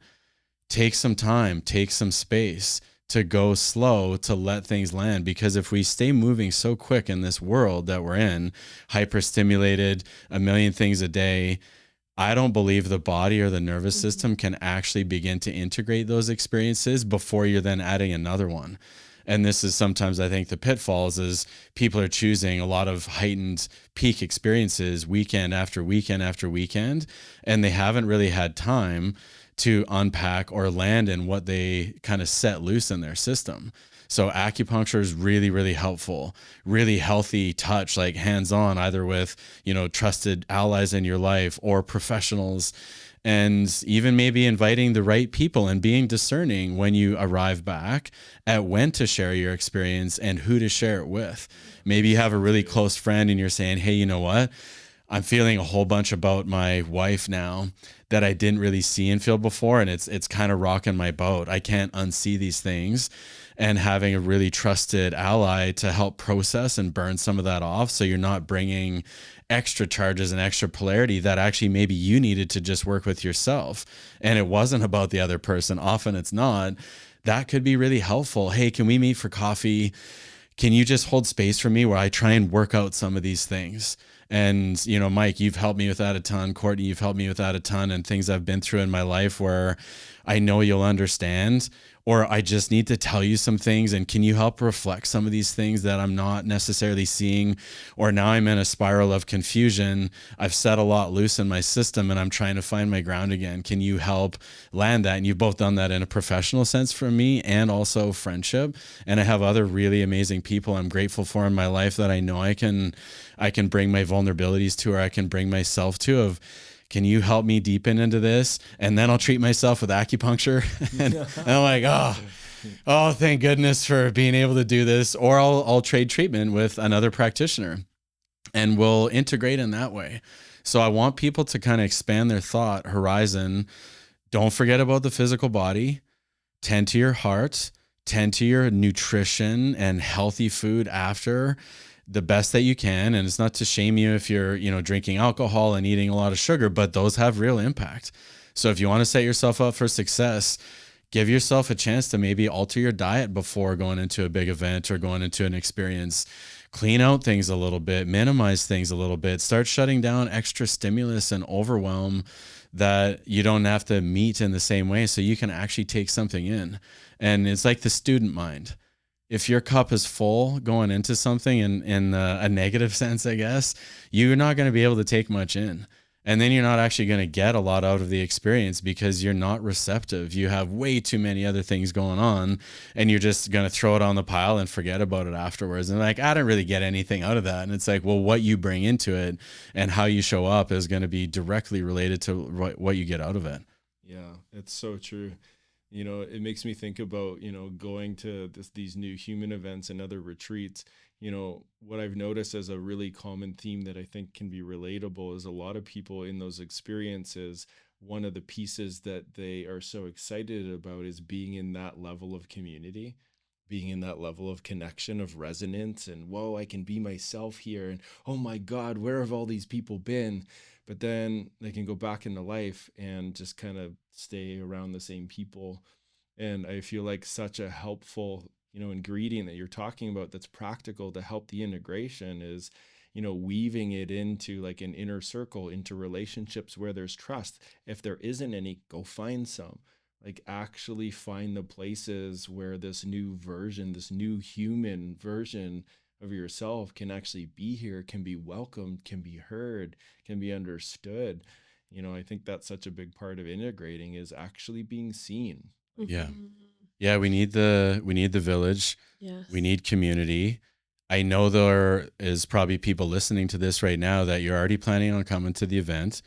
take some time, take some space to go slow, to let things land. Because if we stay moving so quick in this world that we're in, hyper-stimulated, a million things a day, I don't believe the body or the nervous system can actually begin to integrate those experiences before you're then adding another one. And this is sometimes, I think, the pitfalls is people are choosing a lot of heightened peak experiences weekend after weekend after weekend, and they haven't really had time to unpack or land in what they kind of set loose in their system. So acupuncture is really, really helpful, really healthy touch, like hands-on, either with, trusted allies in your life or professionals, and even maybe inviting the right people and being discerning when you arrive back at when to share your experience and who to share it with. Maybe you have a really close friend and you're saying, hey, you know what? I'm feeling a whole bunch about my wife now that I didn't really see and feel before. And it's kind of rocking my boat. I can't unsee these things. And having a really trusted ally to help process and burn some of that off, so you're not bringing extra charges and extra polarity that actually maybe you needed to just work with yourself. And it wasn't about the other person. Often it's not. That could be really helpful. Hey, can we meet for coffee? Can you just hold space for me where I try and work out some of these things? And, Mike, you've helped me with that a ton. Courtney, you've helped me with that a ton, and things I've been through in my life where I know you'll understand, or I just need to tell you some things. And can you help reflect some of these things that I'm not necessarily seeing? Or now I'm in a spiral of confusion. I've set a lot loose in my system and I'm trying to find my ground again. Can you help land that? And you've both done that in a professional sense for me and also friendship. And I have other really amazing people I'm grateful for in my life that I know I can bring my vulnerabilities to, or I can bring myself to, of, can you help me deepen into this? And then I'll treat myself with acupuncture. and I'm like, oh, thank goodness for being able to do this. Or I'll trade treatment with another practitioner and we'll integrate in that way. So I want people to kind of expand their thought horizon. Don't forget about the physical body. Tend to your heart. Tend to your nutrition and healthy food after, the best that you can. And it's not to shame you if you're, drinking alcohol and eating a lot of sugar, but those have real impact. So if you want to set yourself up for success, give yourself a chance to maybe alter your diet before going into a big event or going into an experience. Clean out things a little bit, minimize things a little bit, start shutting down extra stimulus and overwhelm that you don't have to meet in the same way, so you can actually take something in. And it's like the student mind. If your cup is full going into something in a negative sense, I guess, you're not going to be able to take much in. And then you're not actually going to get a lot out of the experience because you're not receptive. You have way too many other things going on, and you're just going to throw it on the pile and forget about it afterwards. And like, I didn't really get anything out of that. And it's like, well, what you bring into it and how you show up is going to be directly related to what you get out of it. Yeah, it's so true. It makes me think about, going to these new human events and other retreats. What I've noticed as a really common theme that I think can be relatable is a lot of people in those experiences, one of the pieces that they are so excited about is being in that level of community, being in that level of connection, of resonance, and whoa, I can be myself here. And oh my God, where have all these people been? But then they can go back into life and just kind of stay around the same people. And I feel like such a helpful, ingredient that you're talking about that's practical to help the integration is, weaving it into like an inner circle, into relationships where there's trust. If there isn't any, go find some. Like actually find the places where this new version, this new human version of yourself can actually be here, can be welcomed, can be heard, can be understood. I think that's such a big part of integrating is actually being seen. Yeah. Yeah, we need the village. Yes. We need community. I know there is probably people listening to this right now that you're already planning on coming to the event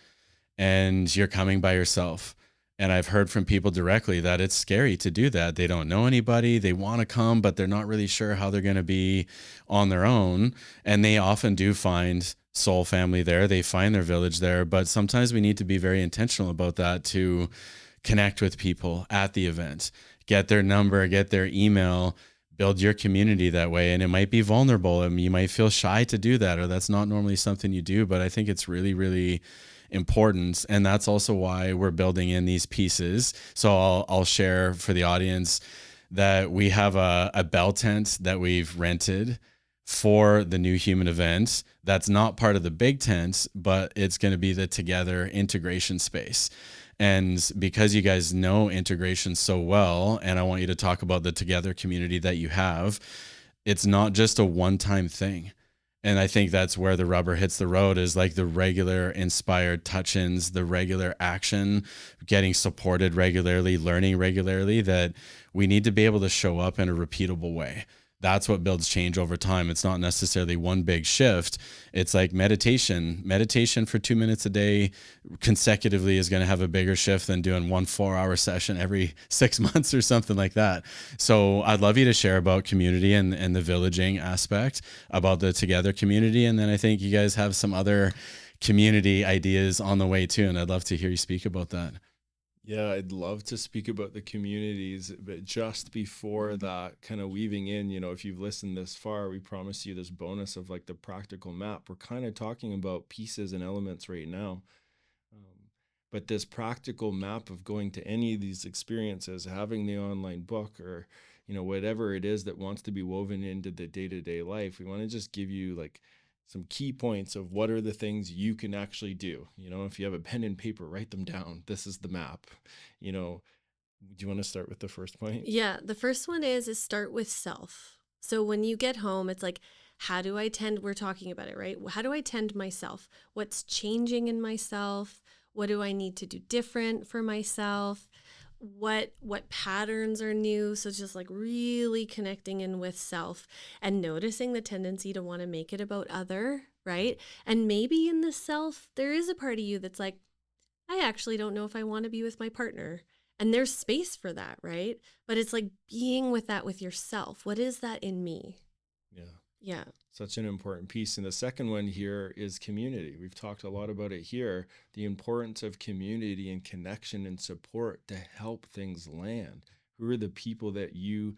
and you're coming by yourself. And I've heard from people directly that it's scary to do that. They don't know anybody. They want to come, but they're not really sure how they're going to be on their own. And they often do find soul family there. They find their village there. But sometimes we need to be very intentional about that to connect with people at the event, get their number, get their email, build your community that way. And it might be vulnerable and you might feel shy to do that, or that's not normally something you do. But I think it's really, really important. And that's also why we're building in these pieces. So I'll share for the audience that we have a bell tent that we've rented for the New Human event. That's not part of the big tent, but it's going to be the Together integration space. And because you guys know integration so well, and I want you to talk about the Together community that you have, it's not just a one-time thing. And I think that's where the rubber hits the road, is like the regular inspired touch-ins, the regular action, getting supported regularly, learning regularly, that we need to be able to show up in a repeatable way. That's what builds change over time. It's not necessarily one big shift. It's like meditation. Meditation for 2 minutes a day consecutively is going to have a bigger shift than doing 1 4-hour session every 6 months or something like that. So I'd love you to share about community and the villaging aspect, about the Together community. And then I think you guys have some other community ideas on the way too. And I'd love to hear you speak about that. Yeah, I'd love to speak about the communities, but just before that, kind of weaving in, if you've listened this far, we promise you this bonus of like the practical map. We're kind of talking about pieces and elements right now. But this practical map of going to any of these experiences, having the online book, or, whatever it is that wants to be woven into the day-to-day life, we want to just give you like some key points of what are the things you can actually do. If you have a pen and paper, write them down. This is the map. Do you want to start with the first point? Yeah. The first one is start with self. So when you get home, it's like, how do I tend? We're talking about it, right? How do I tend myself? What's changing in myself? What do I need to do different for myself? What patterns are new? So just like really connecting in with self and noticing the tendency to want to make it about other, right? And maybe in the self, there is a part of you that's like, I actually don't know if I want to be with my partner. And there's space for that, right? But it's like being with that with yourself. What is that in me? Yeah. Such an important piece. And the second one here is community. We've talked a lot about it here, the importance of community and connection and support to help things land. Who are the people that you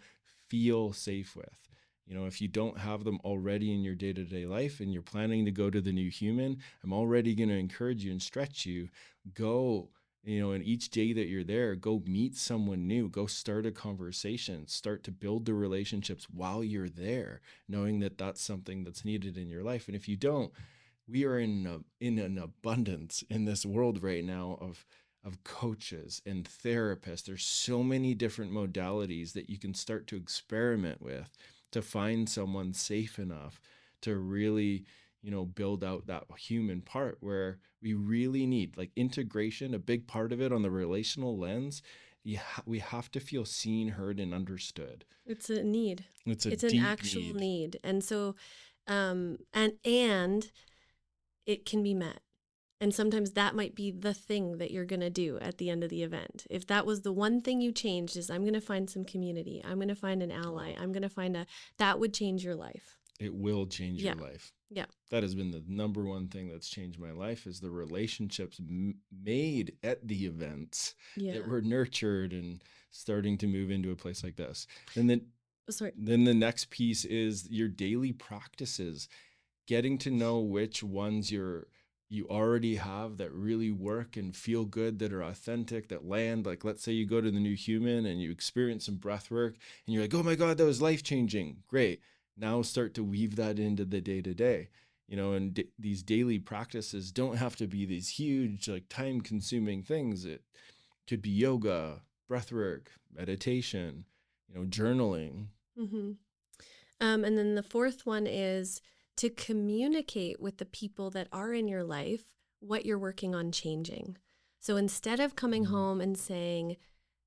feel safe with? If you don't have them already in your day-to-day life and you're planning to go to the New Human, I'm already going to encourage you and stretch you. Go And each day that you're there, go meet someone new, go start a conversation, start to build the relationships while you're there, knowing that that's something that's needed in your life. And if you don't, we are in an abundance in this world right now of coaches and therapists. There's so many different modalities that you can start to experiment with to find someone safe enough to really, build out that human part, where we really need like integration, a big part of it on the relational lens. We have to feel seen, heard, and understood. It's a need. It's an deep actual need. And so, and it can be met. And sometimes that might be the thing that you're going to do at the end of the event. If that was the one thing you changed, is I'm going to find some community. I'm going to find an ally. I'm going to find that would change your life. It will change your life. Yeah. That has been the number one thing that's changed my life, is the relationships made at the events that were nurtured and starting to move into a place like this. And then, then the next piece is your daily practices, getting to know which ones you already have that really work and feel good, that are authentic, that land. Like, let's say you go to the New Human and you experience some breath work and you're like, oh my God, that was life-changing. Great. Now start to weave that into the day-to-day, and these daily practices don't have to be these huge, like time-consuming things. It could be yoga, breath work, meditation, journaling. Mm-hmm. And then the fourth one is to communicate with the people that are in your life what you're working on changing. So instead of coming home and saying,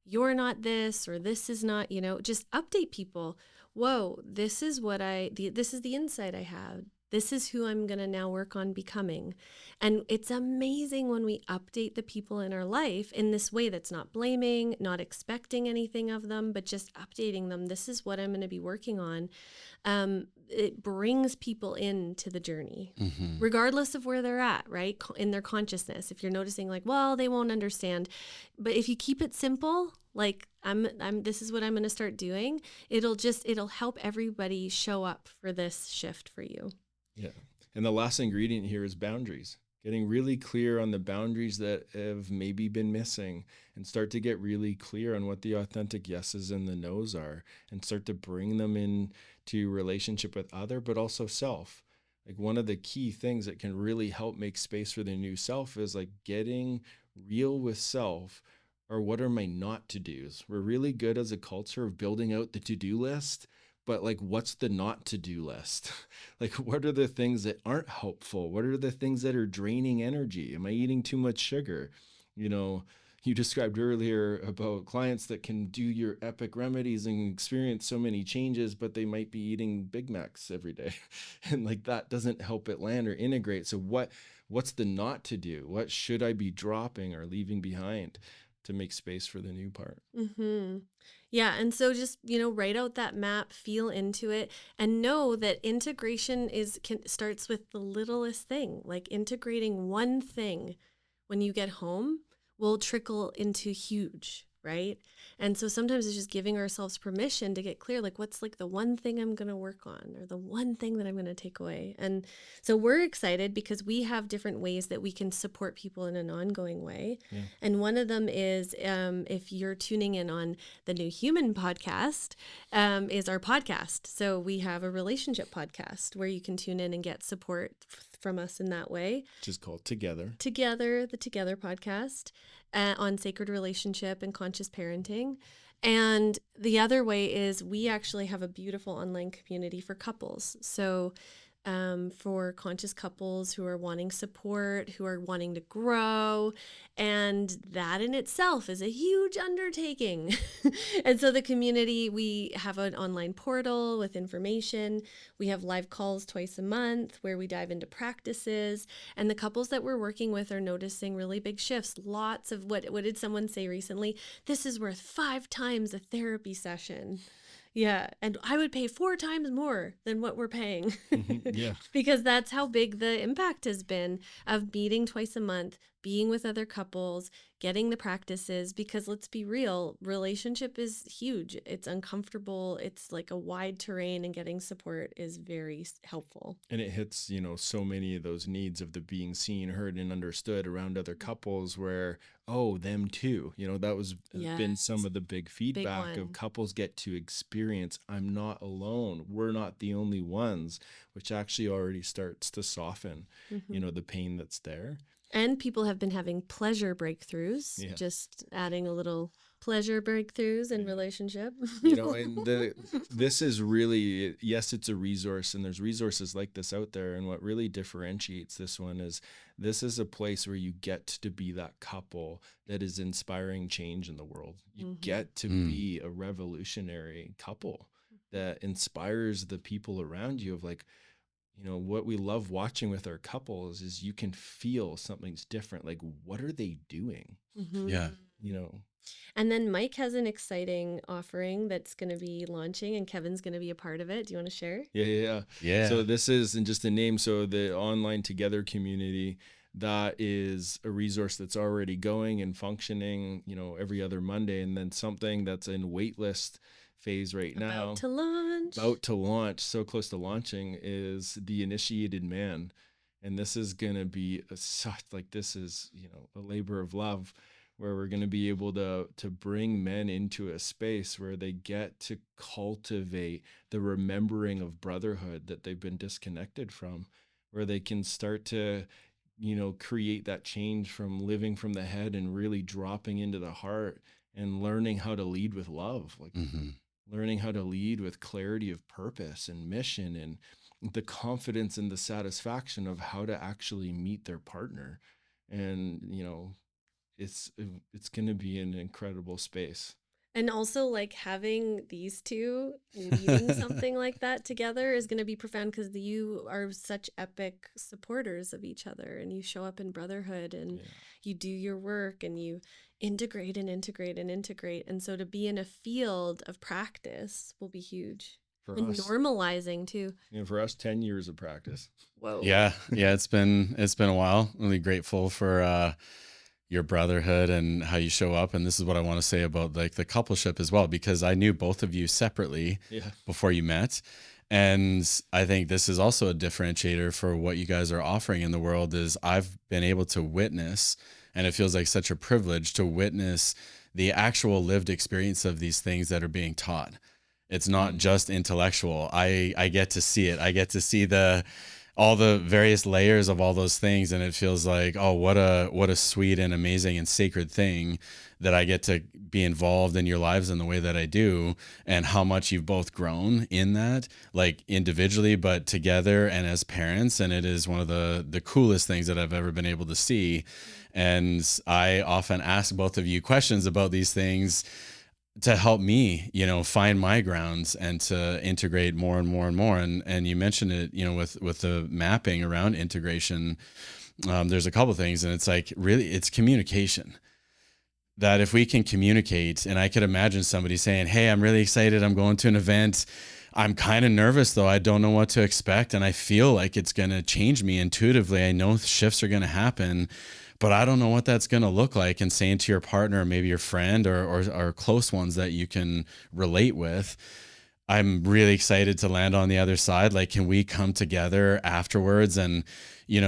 you're not this, or this is not, just update people. Whoa, this is this is the insight I have. This is who I'm going to now work on becoming. And it's amazing when we update the people in our life in this way that's not blaming, not expecting anything of them, but just updating them. This is what I'm going to be working on. It brings people into the journey, regardless of where they're at, right? In their consciousness. If you're noticing like, well, they won't understand. But if you keep it simple, like this is what I'm going to start doing, it'll help everybody show up for this shift for you. Yeah. And the last ingredient here is boundaries. Getting really clear on the boundaries that have maybe been missing, and start to get really clear on what the authentic yeses and the nos are, and start to bring them into relationship with other, but also self. Like, one of the key things that can really help make space for the new self is like getting real with self. Or what are my not to do's? We're really good as a culture of building out the to-do list, but like, what's the not to do list? Like, what are the things that aren't helpful? What are the things that are draining energy? Am I eating too much sugar? You described earlier about clients that can do your epic remedies and experience so many changes, but they might be eating Big Macs every day. And like, that doesn't help it land or integrate. So what's the not to do? What should I be dropping or leaving behind to make space for the new part? Mm-hmm. Yeah. And so just, write out that map, feel into it, and know that integration starts with the littlest thing. Like, integrating one thing when you get home will trickle into huge, right? And so sometimes it's just giving ourselves permission to get clear, like, what's like the one thing I'm going to work on, or the one thing that I'm going to take away. And so we're excited because we have different ways that we can support people in an ongoing way. Yeah. And one of them is, if you're tuning in on the New Human podcast, is our podcast. So we have a relationship podcast where you can tune in and get support from us in that way. Which is called Together, the Together podcast, on sacred relationship and conscious parenting. And the other way is we actually have a beautiful online community for couples. So for conscious couples who are wanting support, who are wanting to grow. And that in itself is a huge undertaking. And so the community, we have an online portal with information. We have live calls twice a month where we dive into practices. And the couples that we're working with are noticing really big shifts. Lots of what did someone say recently? This is worth 5 times a therapy session. Yeah. And I would pay 4 times more than what we're paying. Yeah. Because that's how big the impact has been of meeting twice a month, being with other couples, getting the practices, because let's be real, relationship is huge. It's uncomfortable. It's like a wide terrain, and getting support is very helpful. And it hits, so many of those needs of the being seen, heard, and understood around other couples where, oh, them too. That was been some of the big feedback of couples get to experience, I'm not alone. We're not the only ones, which actually already starts to soften, the pain that's there. And people have been having pleasure breakthroughs, just adding a little pleasure breakthroughs in relationship. And this is really, yes, it's a resource, and there's resources like this out there. And what really differentiates this one is this is a place where you get to be that couple that is inspiring change in the world. You get to be a revolutionary couple that inspires the people around you of like, what we love watching with our couples is you can feel something's different. Like, what are they doing? Yeah. And then Mike has an exciting offering that's going to be launching, and Kevin's going to be a part of it. Do you want to share? Yeah. So this is, and just a name. So the Online Together community, that is a resource that's already going and functioning, every other Monday. And then something that's in waitlist phase right now, about to launch, so close to launching, is the Initiated Man. And this is going to be this is a labor of love, where we're going to be able to bring men into a space where they get to cultivate the remembering of brotherhood that they've been disconnected from, where they can start to create that change from living from the head and really dropping into the heart and learning how to lead with love, like learning how to lead with clarity of purpose and mission, and the confidence and the satisfaction of how to actually meet their partner. And, it's going to be an incredible space. And also, like, having these two leading something like that together is going to be profound, because you are such epic supporters of each other, and you show up in brotherhood, and you do your work, and you integrate and integrate and integrate. And so to be in a field of practice will be huge. For and us, normalizing too. For us, 10 years of practice. Whoa. Yeah. It's been a while. Really grateful for your brotherhood and how you show up. And this is what I want to say about like the coupleship as well, because I knew both of you separately before you met. And I think this is also a differentiator for what you guys are offering in the world. Is I've been able to witness, and it feels like such a privilege to witness the actual lived experience of these things that are being taught. It's not just intellectual. I get to see it. I get to see all the various layers of all those things. And it feels like, oh, what a sweet and amazing and sacred thing that I get to be involved in your lives in the way that I do, and how much you've both grown in that, like individually, but together and as parents. And it is one of the coolest things that I've ever been able to see. And I often ask both of you questions about these things to help me, find my grounds and to integrate more and more and more. And you mentioned it, with the mapping around integration, there's a couple things, and it's like, really, it's communication. That if we can communicate, and I could imagine somebody saying, hey, I'm really excited, I'm going to an event, I'm kind of nervous though, I don't know what to expect, and I feel like it's going to change me intuitively. I know shifts are going to happen, but I don't know what that's going to look like. And saying to your partner, maybe your friend or close ones that you can relate with, I'm really excited to land on the other side. Like, can we come together afterwards and,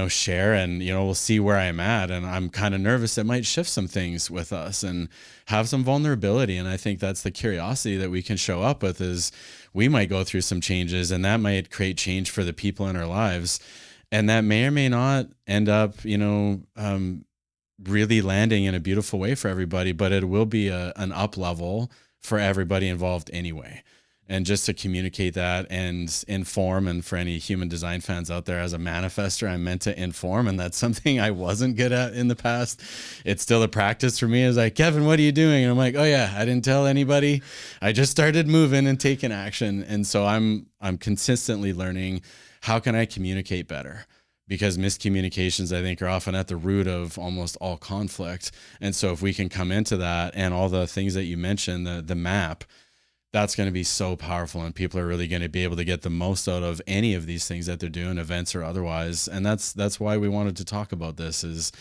share, and, we'll see where I'm at. And I'm kind of nervous. It might shift some things with us and have some vulnerability. And I think that's the curiosity that we can show up with, is we might go through some changes, and that might create change for the people in our lives. And that may or may not end up, really landing in a beautiful way for everybody, but it will be an up level for everybody involved anyway. And just to communicate that and inform, and for any human design fans out there, as a manifester, I'm meant to inform, and that's something I wasn't good at in the past. It's still a practice for me. It's like, Kevin, what are you doing? And I'm like, oh yeah, I didn't tell anybody. I just started moving and taking action. And so I'm consistently learning, how can I communicate better? Because miscommunications, I think, are often at the root of almost all conflict. And so if we can come into that, and all the things that you mentioned, the map, that's going to be so powerful, and people are really going to be able to get the most out of any of these things that they're doing, events or otherwise. And that's why we wanted to talk about this, is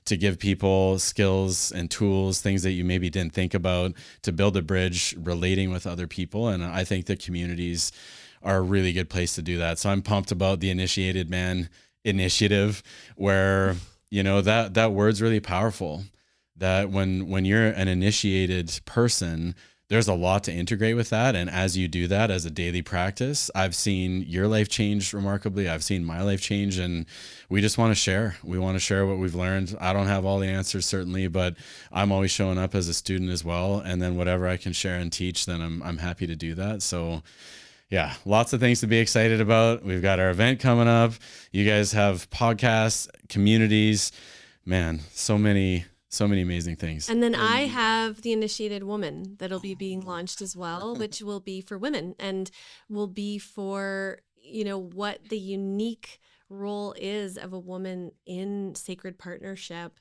to give people skills and tools, things that you maybe didn't think about, to build a bridge relating with other people. And I think the communities are a really good place to do that. So I'm pumped about the Initiated Man initiative, where, you know, that word's really powerful, that when you're an initiated person, there's a lot to integrate with that. And as you do that as a daily practice, I've seen your life change remarkably. I've seen my life change, and we just want to share. We want to share what we've learned. I don't have all the answers, certainly, but I'm always showing up as a student as well. And then whatever I can share and teach, then I'm happy to do that. So yeah, lots of things to be excited about. We've got our event coming up. You guys have podcasts, communities, man, so many amazing things. And then I have the Initiated Woman that'll be being launched as well, which will be for women and will be for, you know, what the unique role is of a woman in sacred partnership.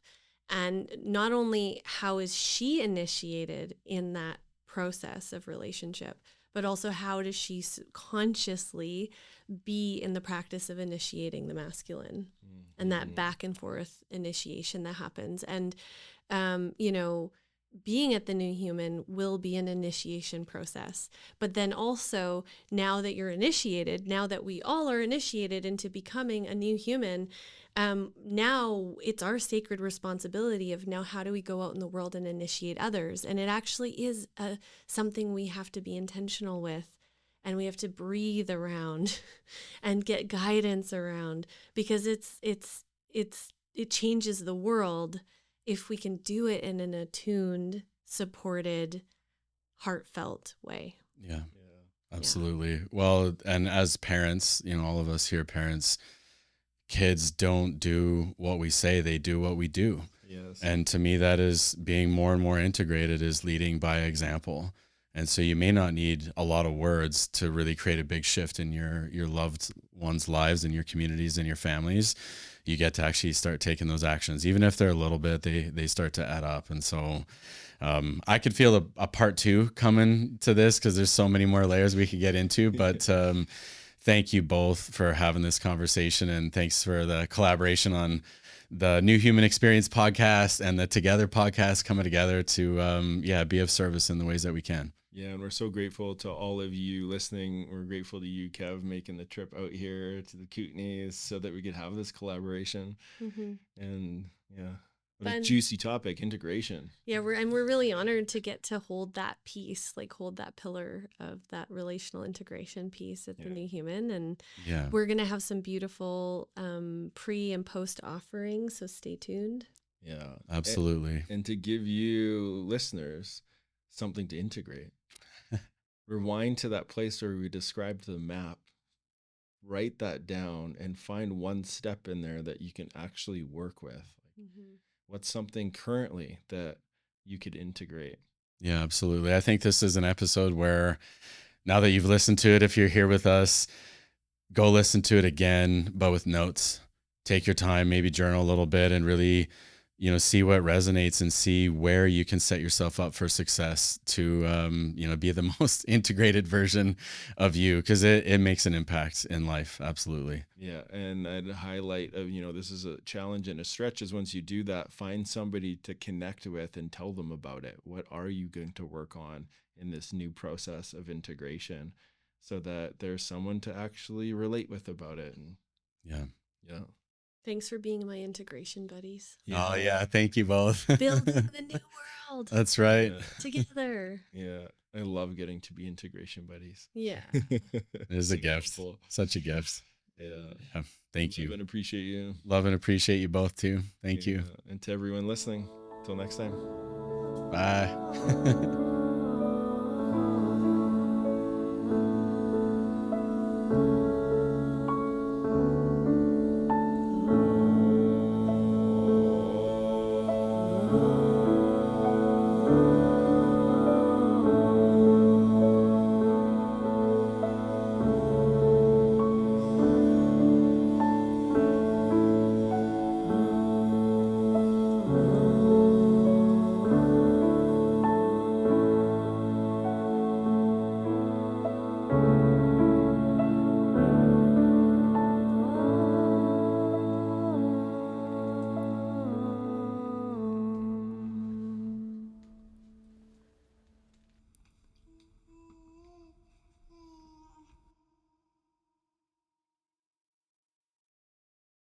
And not only how is she initiated in that process of relationship, but also how does she consciously be in the practice of initiating the masculine, and that back and forth initiation that happens. And, you know, being at the New Human will be an initiation process. But then also, now that you're initiated, now that we all are initiated into becoming a new human, now it's our sacred responsibility of now how do we go out in the world and initiate others? And it actually is something we have to be intentional with. And we have to breathe around and get guidance around, because it changes the world if we can do it in an attuned, supported, heartfelt way. Yeah, absolutely. Yeah. Well, and as parents, you know, all of us here, parents, kids don't do what we say, they do what we do. Yes. And to me, that is being more and more integrated, is leading by example. And so you may not need a lot of words to really create a big shift in your loved ones' lives and your communities and your families. You get to actually start taking those actions, even if they're a little bit, they start to add up. And so I could feel a part 2 coming to this, because there's so many more layers we could get into. But thank you both for having this conversation, and thanks for the collaboration on the New Human Experience podcast and the Together podcast, coming together to be of service in the ways that we can. Yeah, and we're so grateful to all of you listening. We're grateful to you, Kev, making the trip out here to the Courtneys so that we could have this collaboration. Mm-hmm. And yeah, what a juicy topic, integration. Yeah, we're really honored to get to hold that piece, like hold that pillar of that relational integration piece at the New Human. And we're going to have some beautiful pre and post offerings, so stay tuned. Yeah, absolutely. And to give you listeners something to integrate. Rewind to that place where we described the map, write that down, and find one step in there that you can actually work with. What's something currently that you could integrate? Yeah, absolutely. I think this is an episode where, now that you've listened to it, if you're here with us, go listen to it again, but with notes. Take your time, maybe journal a little bit, and really, you know, see what resonates and see where you can set yourself up for success to, be the most integrated version of you, because it makes an impact in life. Absolutely. Yeah. And I'd highlight of, this is a challenge and a stretch, is once you do that, find somebody to connect with and tell them about it. What are you going to work on in this new process of integration, so that there's someone to actually relate with about it? And yeah. Thanks for being my integration buddies. Yeah. Oh, yeah. Thank you both. Building the new world. That's right. Together. Yeah. I love getting to be integration buddies. Yeah. It is a gift. Such a gift. Yeah. Thank you. Love and appreciate you. Love and appreciate you both too. Thank you. And to everyone listening, till next time. Bye.